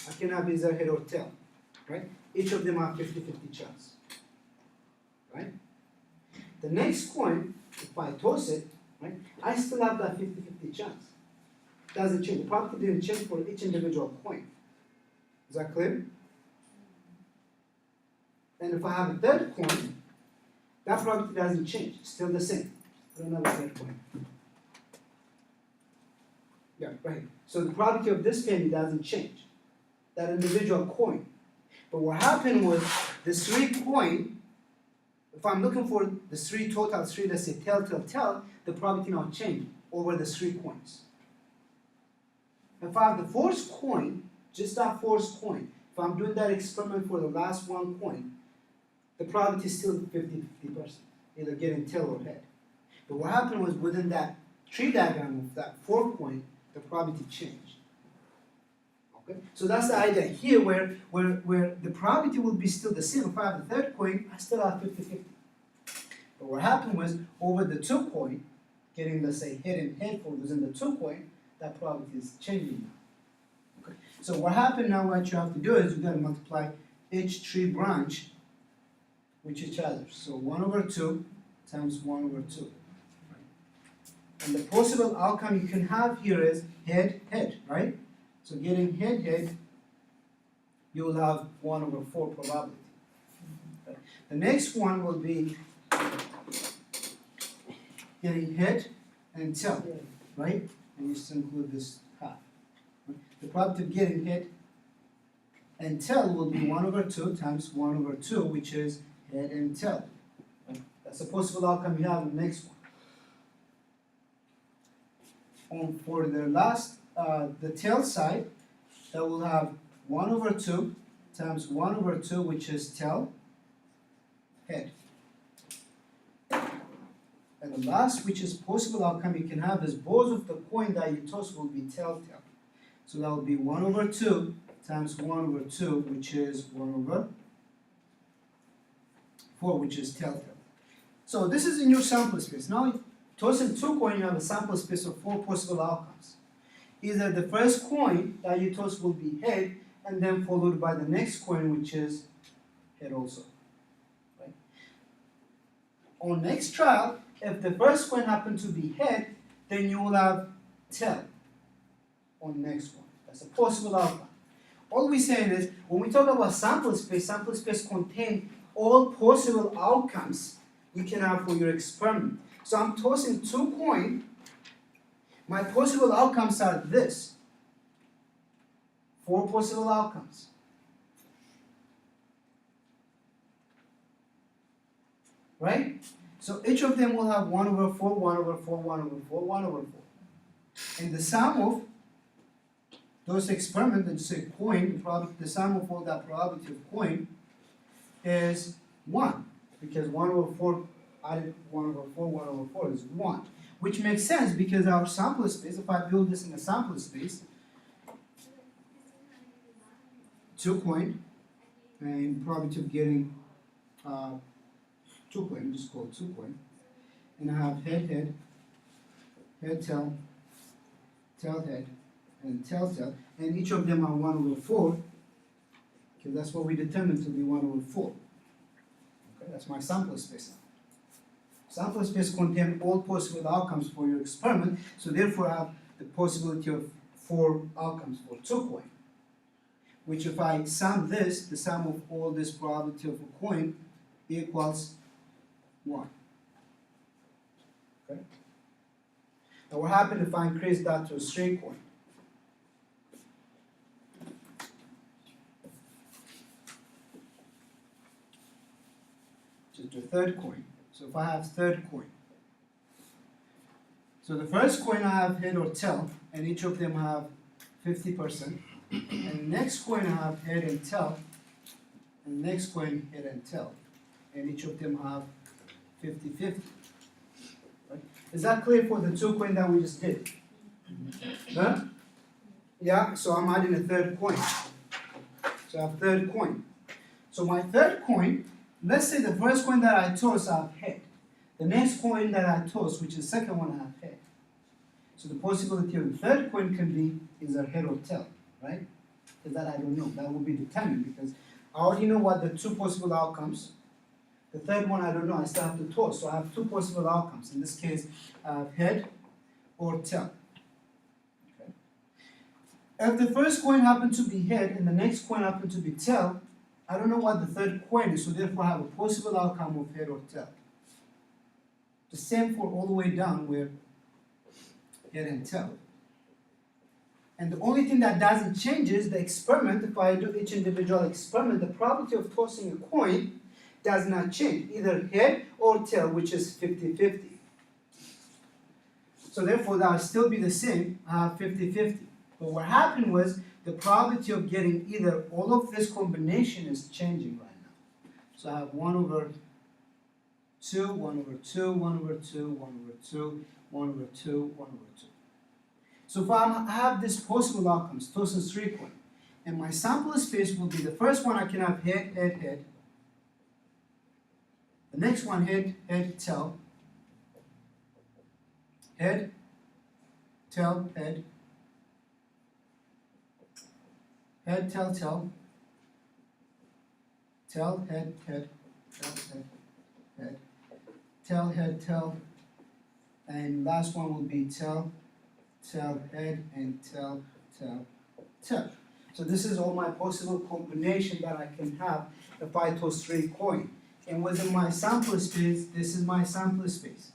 I can have either head or tail, right? Each of them have 50-50 chance, right? The next coin, if I toss it, right, I still have that 50-50 chance. Doesn't change. The probability didn't change for each individual coin. Is that clear? And if I have a third coin, that probability doesn't change. It's still the same. I don't have a third coin. Yeah, right. So the probability of this penny doesn't change. That individual coin. But what happened was the three coin, if I'm looking for the three total, let's say tail, the probability now change over the three coins. If I have the fourth coin, just that fourth coin, if I'm doing that experiment for the last one coin, the probability is still 50-50%, either getting tail or head. But what happened was within that tree diagram of that fourth coin, the probability changed. Okay? So that's the idea here where the probability will be still the same. If I have the third coin, I still have 50-50. But what happened was, over the two coin, getting, let's say, head and head for within the two coin, that probability is changing now. Okay. So what happened now, what you have to do is you gotta multiply each tree branch with each other. So 1/2 times 1/2. And the possible outcome you can have here is head, head, right? So getting head, head, you will have 1/4 probability. Okay. The next one will be getting head and tail, right? And you just include this half. The probability of getting head and tail will be 1/2 times 1/2, which is head and tail. Right? That's a possible outcome you have in the next one. For the last, the tail side, that will have 1/2 times 1/2, which is tail, head. And the last, which is possible outcome you can have, is both of the coin that you toss will be tail. So that will be 1/2 times 1/2, which is 1/4, which is tail. So this is in your sample space. Now, tossing two coins, you have a sample space of 4 possible outcomes. Either the first coin that you toss will be head, and then followed by the next coin, which is head also. Right? On next trial, if the first coin happens to be head, then you will have tail on next one. That's a possible outcome. All we're saying is, when we talk about sample space contains all possible outcomes you can have for your experiment. So I'm tossing two coins. My possible outcomes are this. 4 possible outcomes. Right? So each of them will have 1/4, 1/4, 1/4, 1/4. And the sum of those experiments, let's say coin, the sum of all that probability of coin is 1. Because 1/4 added 1/4, 1/4 is 1. Which makes sense because our sample space, if I build this in a sample space, 2 coin, and probability of getting 2 coin, just call it 2 coin, and I have head, head, head, tail, tail, head, and tail, tail, and each of them are 1/4, because that's what we determined to be 1/4. Okay, that's my sample space now. Sample space contains all possible outcomes for your experiment, so therefore I have the possibility of 4 outcomes for 2 coin. Which if I sum this, the sum of all this probability of a coin equals 1. Okay? Now what happens if I increase that to a straight coin? Just a third coin. So if I have third coin. So the first coin I have head or tail, and each of them have 50%. And next coin I have head and tail, and next coin head and tail, and each of them have 50-50. Right? Is that clear for the 2 coin that we just did? Huh? Yeah, so I'm adding a third coin. So I have third coin. So my third coin, let's say the first coin that I toss I have head. The next coin that I toss, which is the second one, I have head. So the possibility of the third coin can be either head or tail. Right? Because that I don't know. That will be determined because I already know what the 2 possible outcomes. The third one I don't know. I still have to toss. So I have 2 possible outcomes. In this case, I have head or tail. Okay. If the first coin happened to be head and the next coin happened to be tail, I don't know what the third coin is. So therefore, I have a possible outcome of head or tail. The same for all the way down where head and tail. And the only thing that doesn't change is the experiment. If I do each individual experiment, the probability of tossing a coin does not change, either head or tail, which is 50-50. So therefore, that will still be the same, 50-50. But what happened was the probability of getting either all of this combination is changing right now. So I have 1/2, 1/2, 1/2, 1/2, 1/2, 1/2. So if I have this possible outcomes, tossing 3 coin, and my sample space will be the first one I can have head, head, head. The The next one, head, tail. Head, tail, head. Head, tail, tail. Tail, head, tail, head. Tail, head, tail. And last one will be tail, head, and tail. So this is all my possible combination that I can have if I toss 3 coin. And within my sample space, this is my sample space.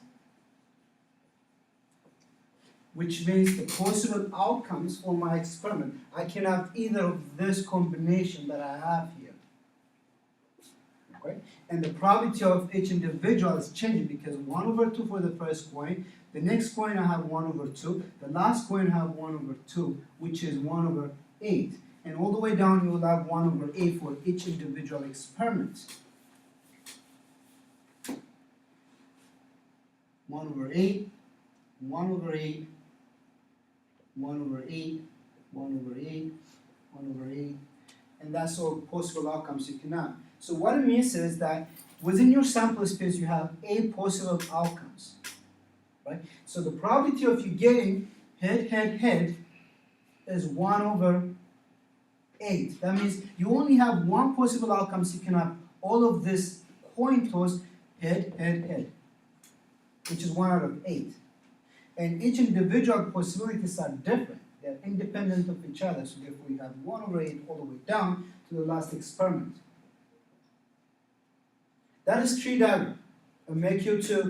Which means the possible outcomes for my experiment, I can have either of this combination that I have here. Okay? And the probability of each individual is changing because 1/2 for the first coin, the next coin I have 1/2, the last coin I have 1/2, which is 1/8. And all the way down you will have 1/8 for each individual experiment. 1/8, 1/8, 1/8, 1/8, 1/8, and that's all possible outcomes you can have. So what it means is that within your sample space you have 8 possible outcomes, right? So the probability of you getting head is 1/8. That means you only have 1 possible outcome, so you can have all of this coin toss head, which is 1/8. And each individual possibilities are different. They're independent of each other, so therefore you have 1/8 all the way down to the last experiment. That is tree diagram. It'll make you to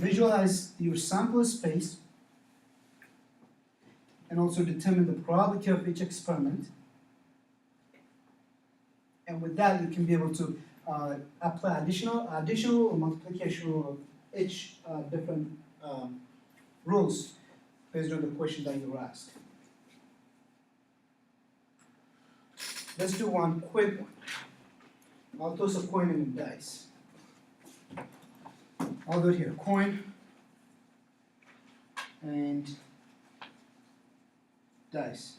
visualize your sample space and also determine the probability of each experiment. And with that, you can be able to apply additional or multiplication rule of each different rules based on the question that you were asked. Let's do one quick one. I'll toss a coin and a dice. I'll do it here, coin and dice.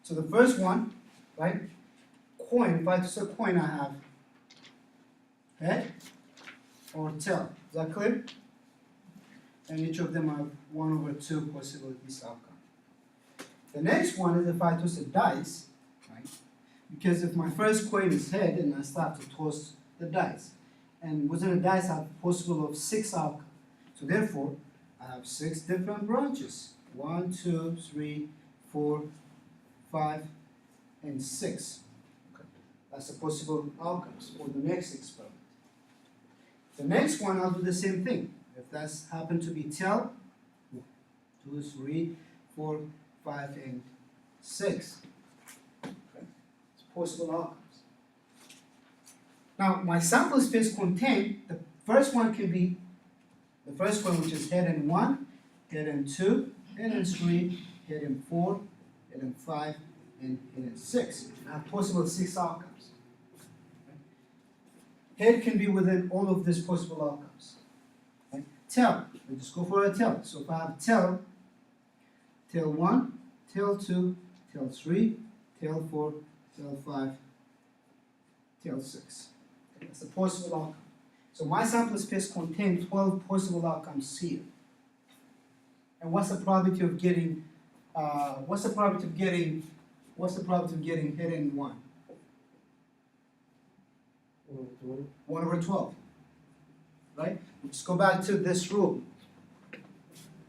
So the first one, right? Coin, if I toss a coin, I have head or tail. Is that clear? And each of them have 1/2 possibilities outcome. The next one is if I toss a dice, right? Because if my first coin is head and I start to toss the dice, and within a dice I have possible of 6 outcomes. So therefore, I have 6 different branches. 1, 2, 3, 4, 5, and 6. Okay. That's the possible outcomes for the next experiment. The next one, I'll do the same thing. If that's happened to be tail, 2, 3, 4, 5, and 6. Okay. It's possible outcomes. Now, my sample space contained, the first one can be, the first one which is head and 1, head and 2, head and 3, head and 4, head and 5, and head and 6. I have possible 6 outcomes. Head can be within all of these possible outcomes. Okay. Tail, we just go for a tail. So if I have tail 1, tail 2, tail 3, tail 4, tail 5, tail 6. Okay, that's a possible outcome. So my sample space contains 12 possible outcomes here. And what's the probability of getting head and 1? 1/12, right? Let's go back to this rule,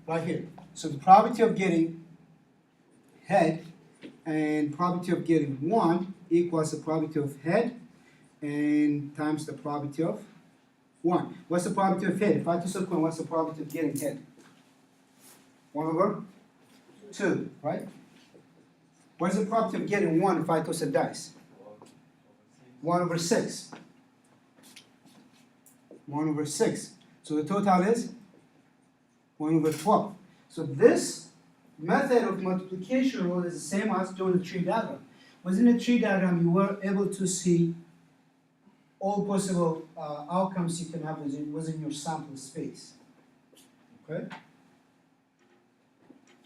right here. So the probability of getting head and probability of getting 1 equals the probability of head and times the probability of 1. What's the probability of head? If I toss a coin, what's the probability of getting head? 1/2, right? What's the probability of getting 1 if I toss a dice? 1/6. 1/6. So the total is 1/12. So this method of multiplication rule is the same as doing the tree diagram. Within the tree diagram, you were able to see all possible outcomes you can have within your sample space. Okay?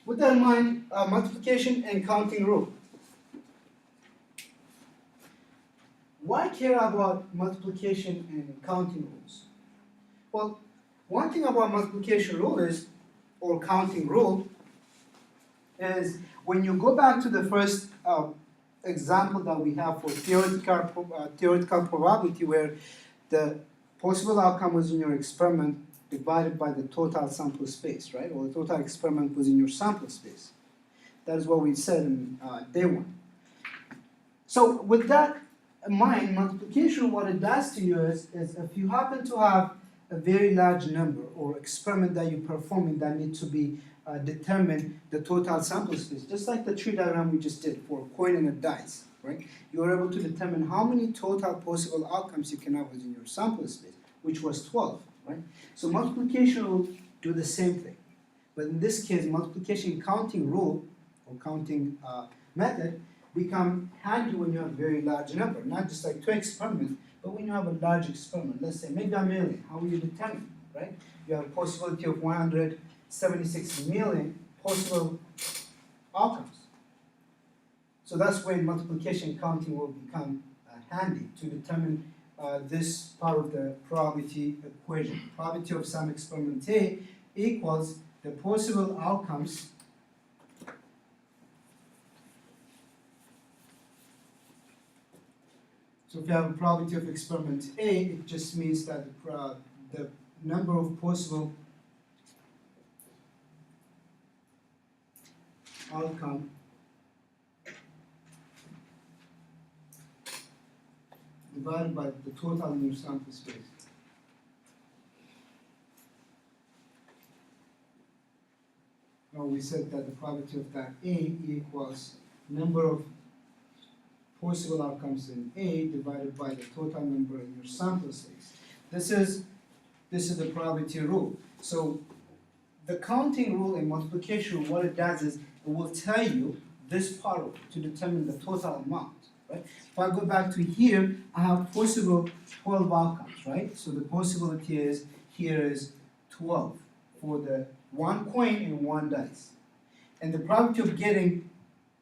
With that in mind, multiplication and counting rule. why care about multiplication and counting rules? Well, one thing about multiplication rule is, or counting rule, is when you go back to the first example that we have for theoretical probability, where the possible outcome was in your experiment divided by the total sample space, right? Or the total experiment was in your sample space. That is what we said in day one. So with that in mind, multiplication, what it does to you is if you happen to have a very large number or experiment that you're performing that need to be determine the total sample space, just like the tree diagram we just did for a coin and a dice, right? You are able to determine how many total possible outcomes you can have within your sample space, which was 12, right? So multiplication will do the same thing. But in this case, multiplication counting rule or counting method become handy when you have a very large number, not just like 2 experiments, but when you have a large experiment, let's say maybe a million, how will you determine, right? You have a possibility of 176 million possible outcomes. So that's when multiplication counting will become handy to determine this part of the probability equation. Probability of some experiment A equals the possible outcomes So if you have a probability of experiment A, it just means that the number of possible outcome divided by the total in your sample space. Now we said that the probability of that A equals number of possible outcomes in A divided by the total number in your sample space. This is the probability rule. So the counting rule and multiplication rule, what it does is it will tell you this part of it to determine the total amount, right? If I go back to here, I have possible 12 outcomes, right? So the possibility is here is 12 for the 1 coin and 1 dice. And the probability of getting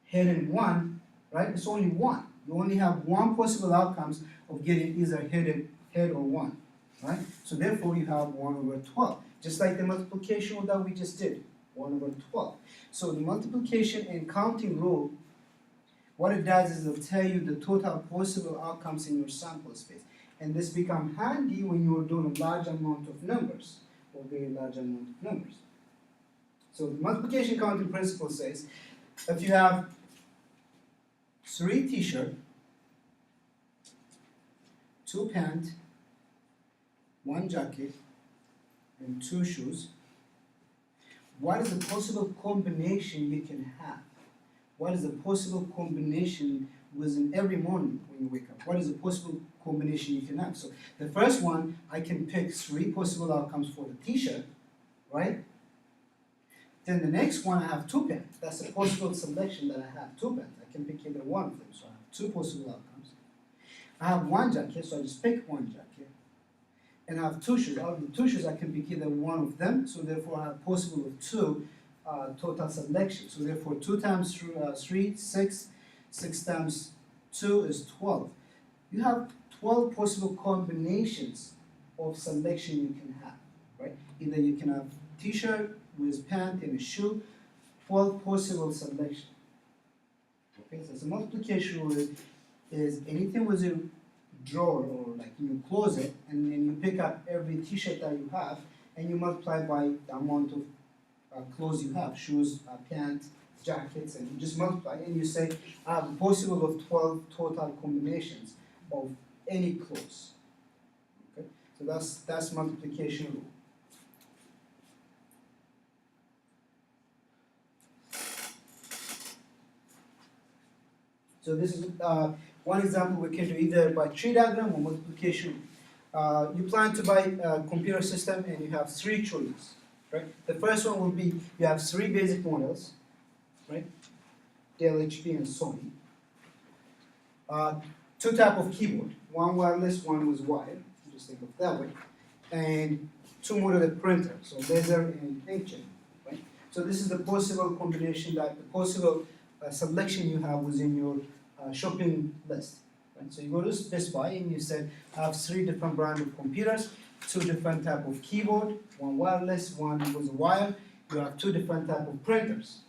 head and 1, right, it's only 1. You only have 1 possible outcomes of getting either head or 1, right? So therefore you have 1 over 12. Just like the multiplication rule that we just did, 1 over 12. So the multiplication and counting rule, what it does is it'll tell you the total possible outcomes in your sample space. And this becomes handy when you are doing a large amount of numbers, or very large amount of numbers. So the multiplication counting principle says, if you have 3 t-shirt, 2 pants, 1 jacket, and 2 shoes, what is the possible combination you can have? What is the possible combination within every morning when you wake up? What is the possible combination you can have? So the first one, I can pick 3 possible outcomes for the t-shirt, right? Then the next one, I have 2 pants. That's a possible selection that I have 2 pants. I can pick either one of them, so I have 2 possible outcomes. I have 1 jacket, so I just pick 1 jacket. And I have 2 shoes. Out of the 2 shoes, I can pick either one of them, so therefore I have possible of 2 total selection. So therefore 2 times 3, 6, 6 times 2 is 12. You have 12 possible combinations of selection you can have, right? Either you can have t-shirt with pant and a shoe, 12 possible selection. Okay, so the multiplication rule is anything with a drawer or like in your closet, and then you pick up every t-shirt that you have and you multiply by the amount of clothes you have, shoes, pants, jackets, and you just multiply and you say I have a possible of 12 total combinations of any clothes. Okay, so that's multiplication rule. So this is one example we can do either by tree diagram or multiplication. You plan to buy a computer system and you have 3 choices, right? The first one will be you have 3 basic models, right? Dell, HP, and Sony. 2 type of keyboard, one wireless, one with wire. Just think of it that way. And 2 model printer, so laser and inkjet, right? So this is the possible combination, that the possible selection you have within your shopping list. Right? So you go to Best Buy and you said, I have 3 different brand of computers, 2 different type of keyboard, 1 wireless, 1 with a wire, you have 2 different type of printers.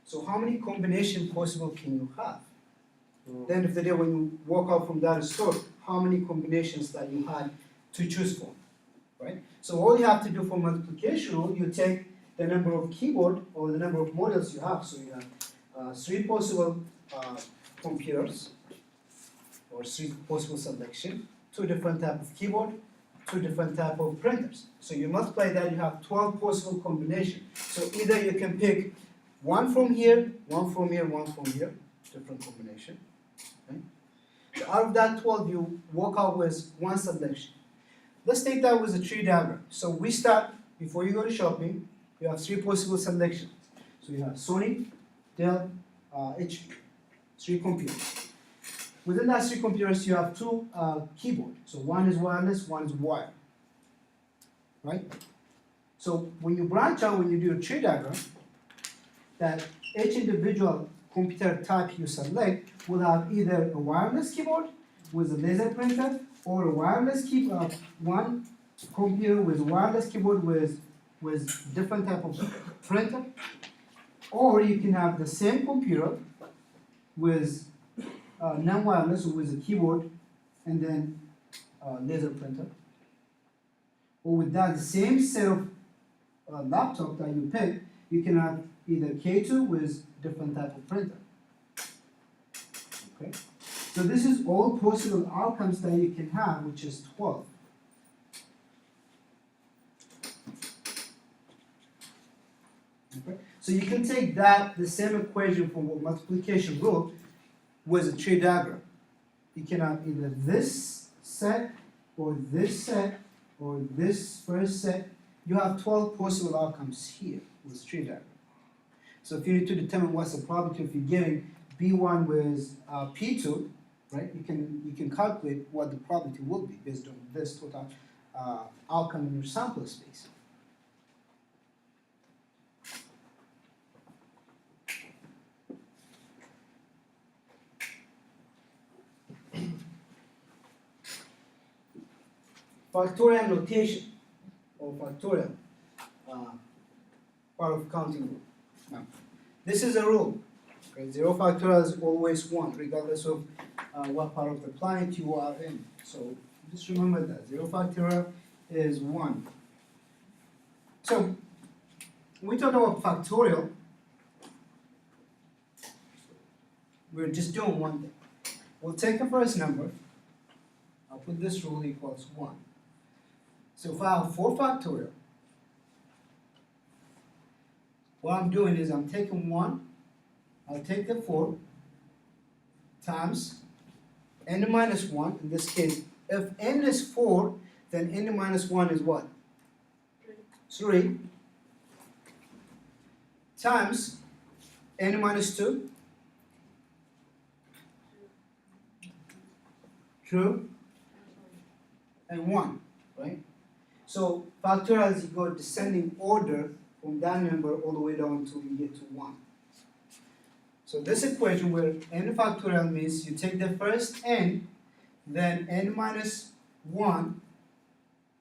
So how many combination possible can you have? The end of the day, when you walk out from that store, how many combinations that you had to choose from, right? So all you have to do for multiplication rule, you take the number of keyboard or the number of models you have. So you have 3 possible computers or 3 possible selection, 2 different type of keyboard, 2 different type of printers. So you multiply that, you have 12 possible combination. So either you can pick 1 from here, 1 from here, 1 from here, different combination. Right? So out of that 12, you walk out with 1 selection. Let's take that with a tree diagram. So we start, before you go to shopping, you have 3 possible selections. So you have Sony, Dell, HP, 3 computers. Within that 3 computers, you have 2 keyboard. So 1 is wireless, 1 is wired. Right? So when you branch out, when you do a tree diagram, that each individual computer type you select will have either a wireless keyboard with a laser printer or a wireless keyboard, one computer with a wireless keyboard with different type of printer, or you can have the same computer with non-wireless with a keyboard and then laser printer, or with that the same set of laptop that you pick, you can have either K2 with different type of printer. Okay, so this is all possible outcomes that you can have, which is 12. Okay, so you can take that the same equation from what multiplication rule with a tree diagram. You can have either this set or this set or this first set. You have 12 possible outcomes here with tree diagram. So if you need to determine what's the probability of you getting B1 with P2, right? You can calculate what the probability will be based on this total outcome in your sample space. Factorial notation or factorial part of counting rule. Now, this is a rule. Okay? 0 factorial is always 1, regardless of what part of the planet you are in. So just remember that 0 factorial is 1. So when we talk about factorial, we're just doing one thing. We'll take the first number. I'll put this rule equals 1. So if I have 4 factorial, what I'm doing is I'm taking 1, I'll take the 4 times n minus 1. In this case, if n is 4, then n minus 1 is what? 3 times n minus 2. True? And 1, right? So factorial is you go descending order from that number all the way down until you get to 1. So this equation where n factorial means you take the first n, then n minus 1,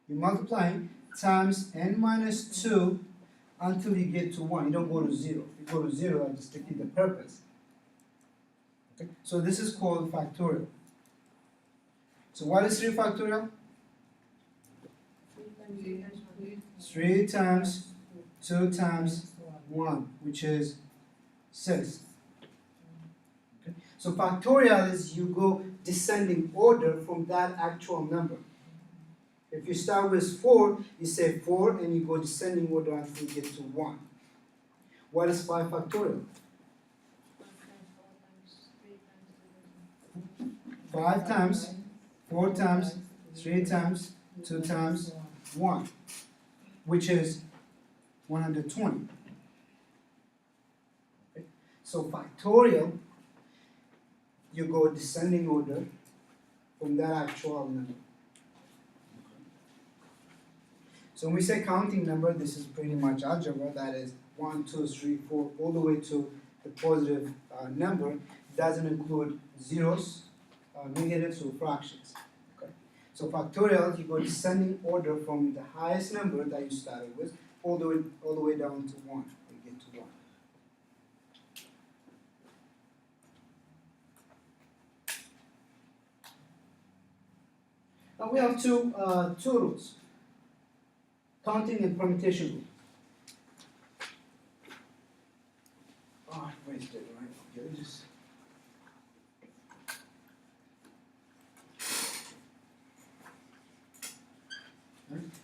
you multiply times n minus 2 until you get to 1. You don't go to 0. If you go to 0, I'm just taking the purpose. Okay? So this is called factorial. So what is 3 factorial? 3 times 2 times 1, which is 6. Okay? So factorial is you go descending order from that actual number. If you start with 4, you say 4 and you go descending order until you get to 1. What is 5 factorial? 5 times, 4 times, 3 times, 2 times, 1, which is 120. Okay? So factorial, you go descending order from that actual number. So when we say counting number, this is pretty much algebra. That is 1, 2, 3, 4, all the way to the positive number. It doesn't include zeros, negatives or fractions. Okay? So factorial, you go descending order from the highest number that you started with all the way down to 1. You get to 1. Now we have two rules, counting and permutation rule. Oh, I wasted it, right? Okay, just.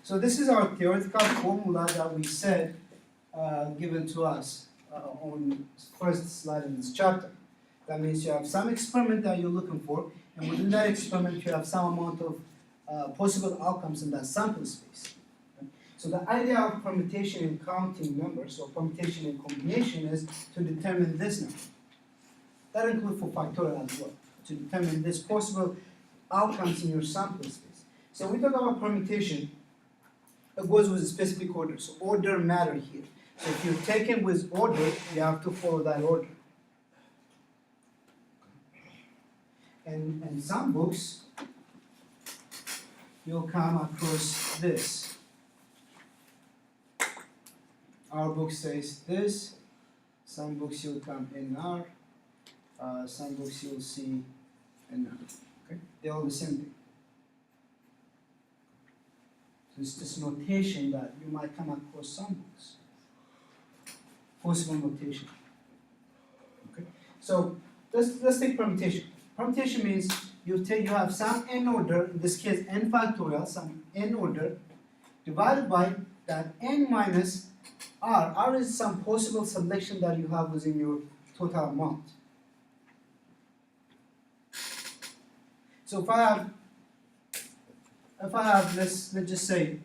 So this is our theoretical formula that we said given to us on first slide in this chapter. That means you have some experiment that you're looking for, and within that experiment you have some amount of possible outcomes in that sample space. Okay? So the idea of permutation and counting numbers, or permutation and combination, is to determine this number. That includes for factorial as well, to determine this possible outcomes in your sample space. So we talk about permutation, it goes with a specific order. So order matter here. So if you're taken with order, you have to follow that order. And in some books, you'll come across this. Our book says this. Some books you'll come NR. Some books you'll see NR. Okay? They're all the same thing. So it's this notation that you might come across some books. Possible notation. Okay? So let's take permutation. Permutation means you have some n order, in this case n factorial, some n order, divided by that n minus r. R is some possible selection that you have within your total amount. So if I have let's just say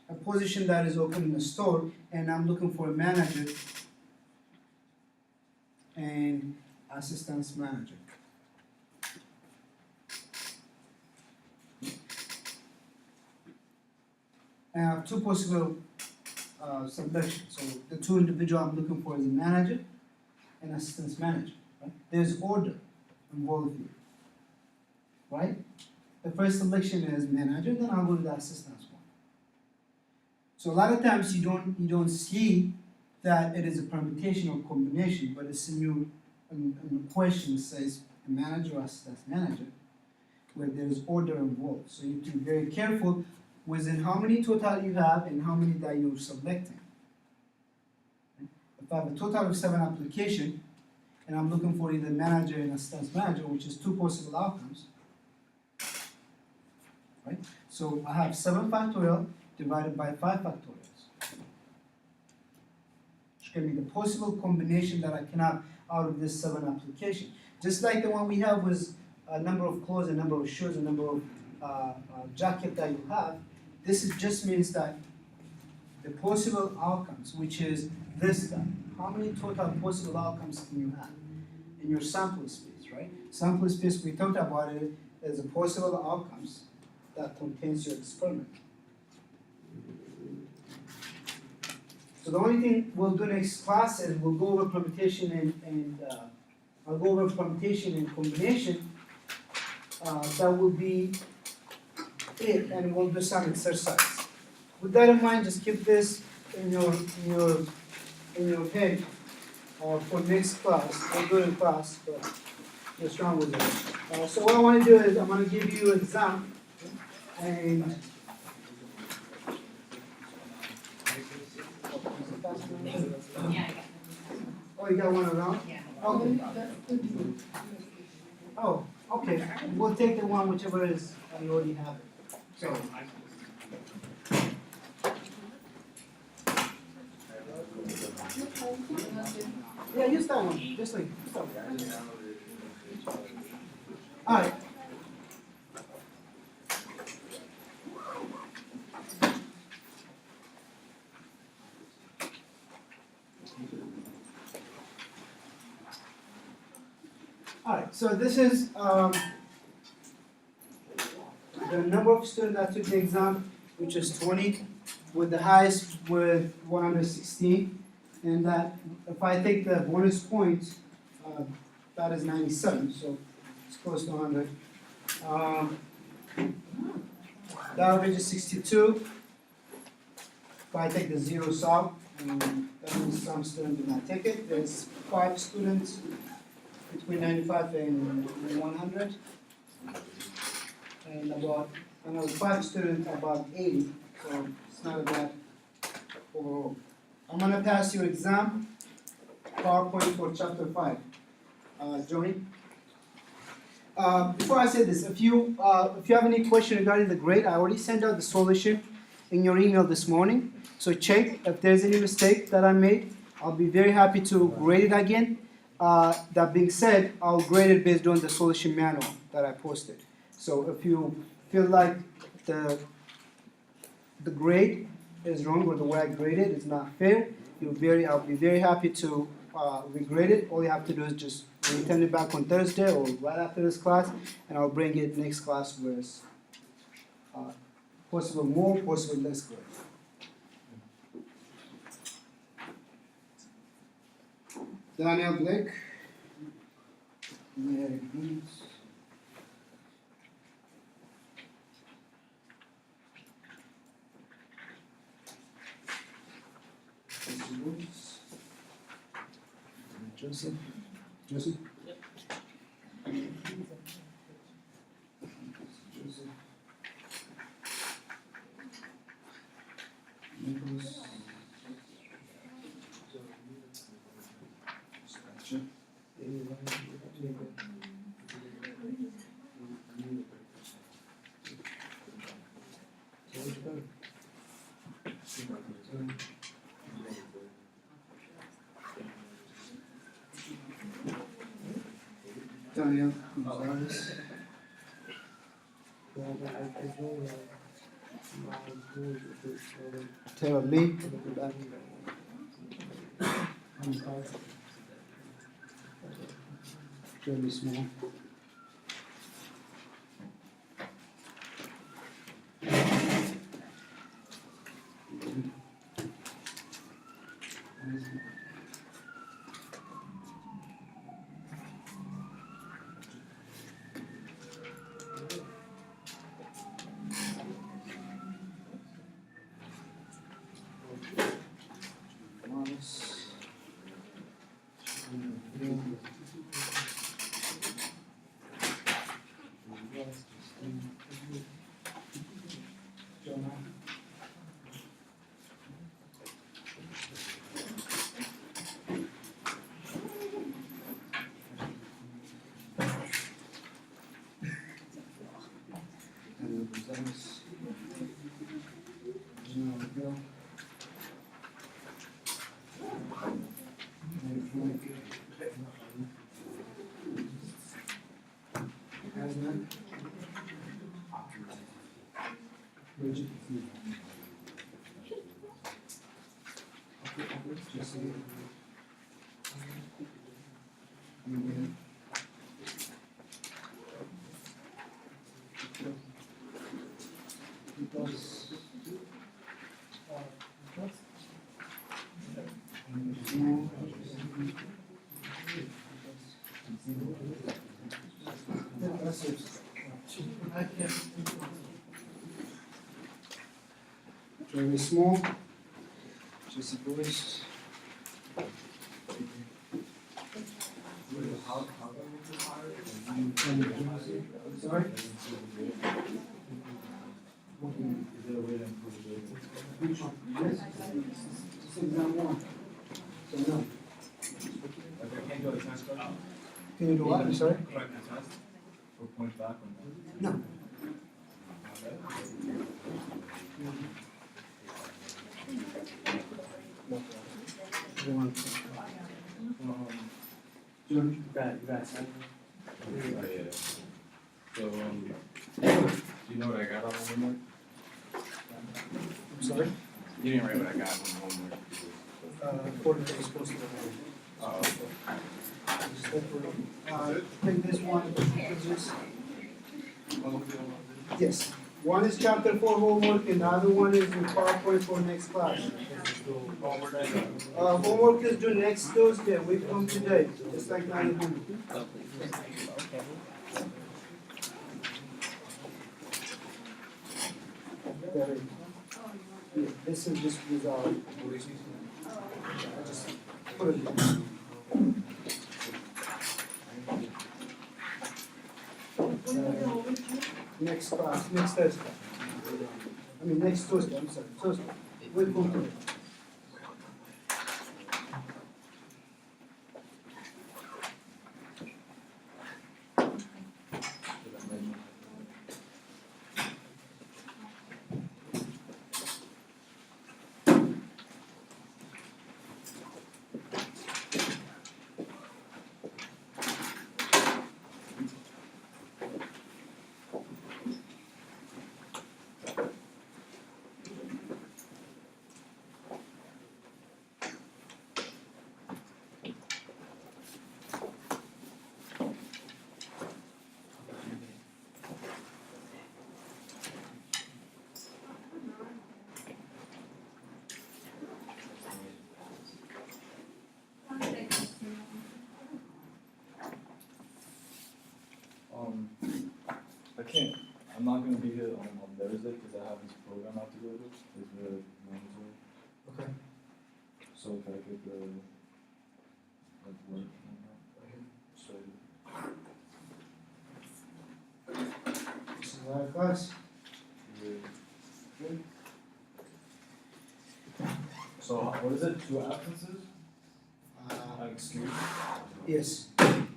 a position that is open in a store, and I'm looking for a manager and assistant manager. And I have two possible selections. So the two individuals I'm looking for is a manager and assistant manager. Right? There's order involved here. Right? The first selection is manager, then I'll go to the assistant one. So a lot of times you don't see that it is a permutation or combination, but it's in the question it says a manager or assistant manager, where there is order involved. So you have to be very careful within how many total you have and how many that you're selecting. If I have a total of 7 applications, and I'm looking for either manager and assistant manager, which is 2 possible outcomes, right? So I have 7 factorial divided by 5 factorials, which can be the possible combination that I can have out of this 7 application. Just like the one we have with a number of clothes, a number of shoes, a number of jacket that you have. This just means that the possible outcomes, which is this guy, how many total possible outcomes can you have in your sample space, right? Sample space, we talked about it as a possible outcomes that contains your experiment. So the only thing we'll do next class is we'll go over permutation and I'll go over permutation and combination. That will be it, and we'll do some exercise. With that in mind, just keep this in your head for next class. We'll do it in class, but just run with it. So what I want to do is I'm going to give you an exam, and oh, you got one around? Yeah. Okay. Oh, okay. We'll take the one whichever is you already have it. So. Yeah, use that one. Just like use that one. All right. Alright, so this is the number of students that took the exam, which is 20, with the highest with 116, and that if I take the bonus points, that is 97. So it's close to 100. The average is 62. If I take the zeros out, that means some students did not take it. There's 5 students between 95 and 100. And about another 5 students about 80, so it's not a bad overall. I'm gonna pass your exam, PowerPoint for chapter 5. Johnny? Before I say this, if you have any question regarding the grade, I already sent out the solution in your email this morning. So check if there's any mistake that I made. I'll be very happy to grade it again. That being said, I'll grade it based on the solution manual that I posted. So if you feel like the grade is wrong or the way I graded is not fair, I'll be very happy to regrade it. All you have to do is just return it back on Thursday or right after this class, and I'll bring it next class with possible more, possible less grade. Daniel Blake. Mary Boots. Joseph. Joseph. Joseph. Nicholas. Daniel Gonzalez. Taylor Lee. Jeremy Small. Jeremy Small, Jesse Boyce. Sorry? Which one? Yes? It's exam 1. So no. Can you do a test code? Can you do what? I'm sorry? Correct the test for point back on that. No. John? Yeah. So, do you know what I got on homework? I'm sorry? You didn't write what I got on homework. According to the supposed to Oh, take this one, yes. One is chapter 4 homework and the other one is in PowerPoint for next class. Homework is due next Tuesday, week from today, just like 9 homework. There is. Oh, Yeah, this is just without. I just put it in. Next class, next Thursday. I mean, next Tuesday, I'm sorry, Tuesday. We'll go to it. I can't, I'm not gonna be here on Thursday because I have this program I have to go to, it's really mandatory. Okay. So if I could, like, work on that, so. This is our class. yeah. So, what is it, 2 absences? Excuse? Yes,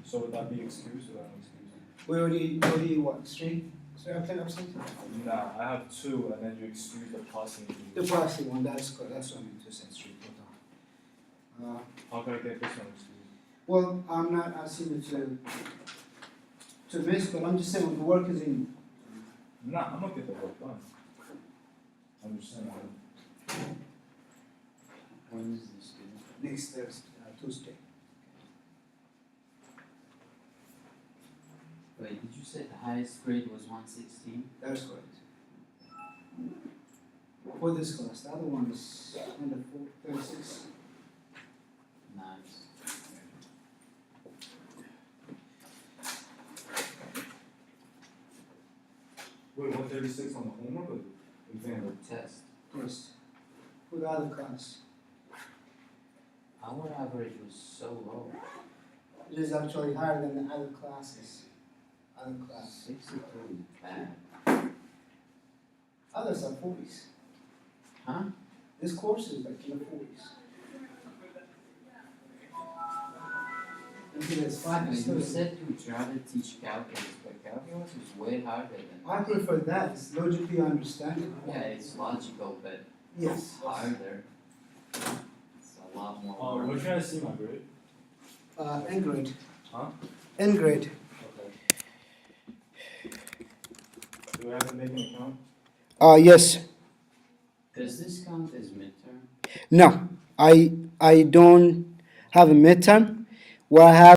So would that be excused or unexcused? we already what, straight absent? Nah, I have 2 and then you excuse the passing. The passing one, that's good, that's what I meant to say, straight, hold on. How can I get this one excused? Well, I'm not asking you to miss, but I'm just saying when the work is in, Nah, I'm gonna get the work done. I'm just saying. When is this due? next Thursday, Tuesday. Wait, did you say the highest grade was 116? That's correct. For this class, the other one is under 36. Nice. Wait, 136 on the homework or the exam? Test. Yes. For the other class. Our average was so low. It is actually higher than the other classes. Other class. 62 is bad. Others are 40s. Huh? This course is like in the 40s. Until it's 5 You students. said you would rather teach calculus, but calculus is way harder than. I prefer that, it's logically understandable. Yeah, it's logical, but Yes. it's harder. It's a lot more We're work. trying to see my grade. N grade. Huh? N grade. Okay. Do I have to make an account? Yes. Does this count as midterm? No, I don't have a midterm. What I have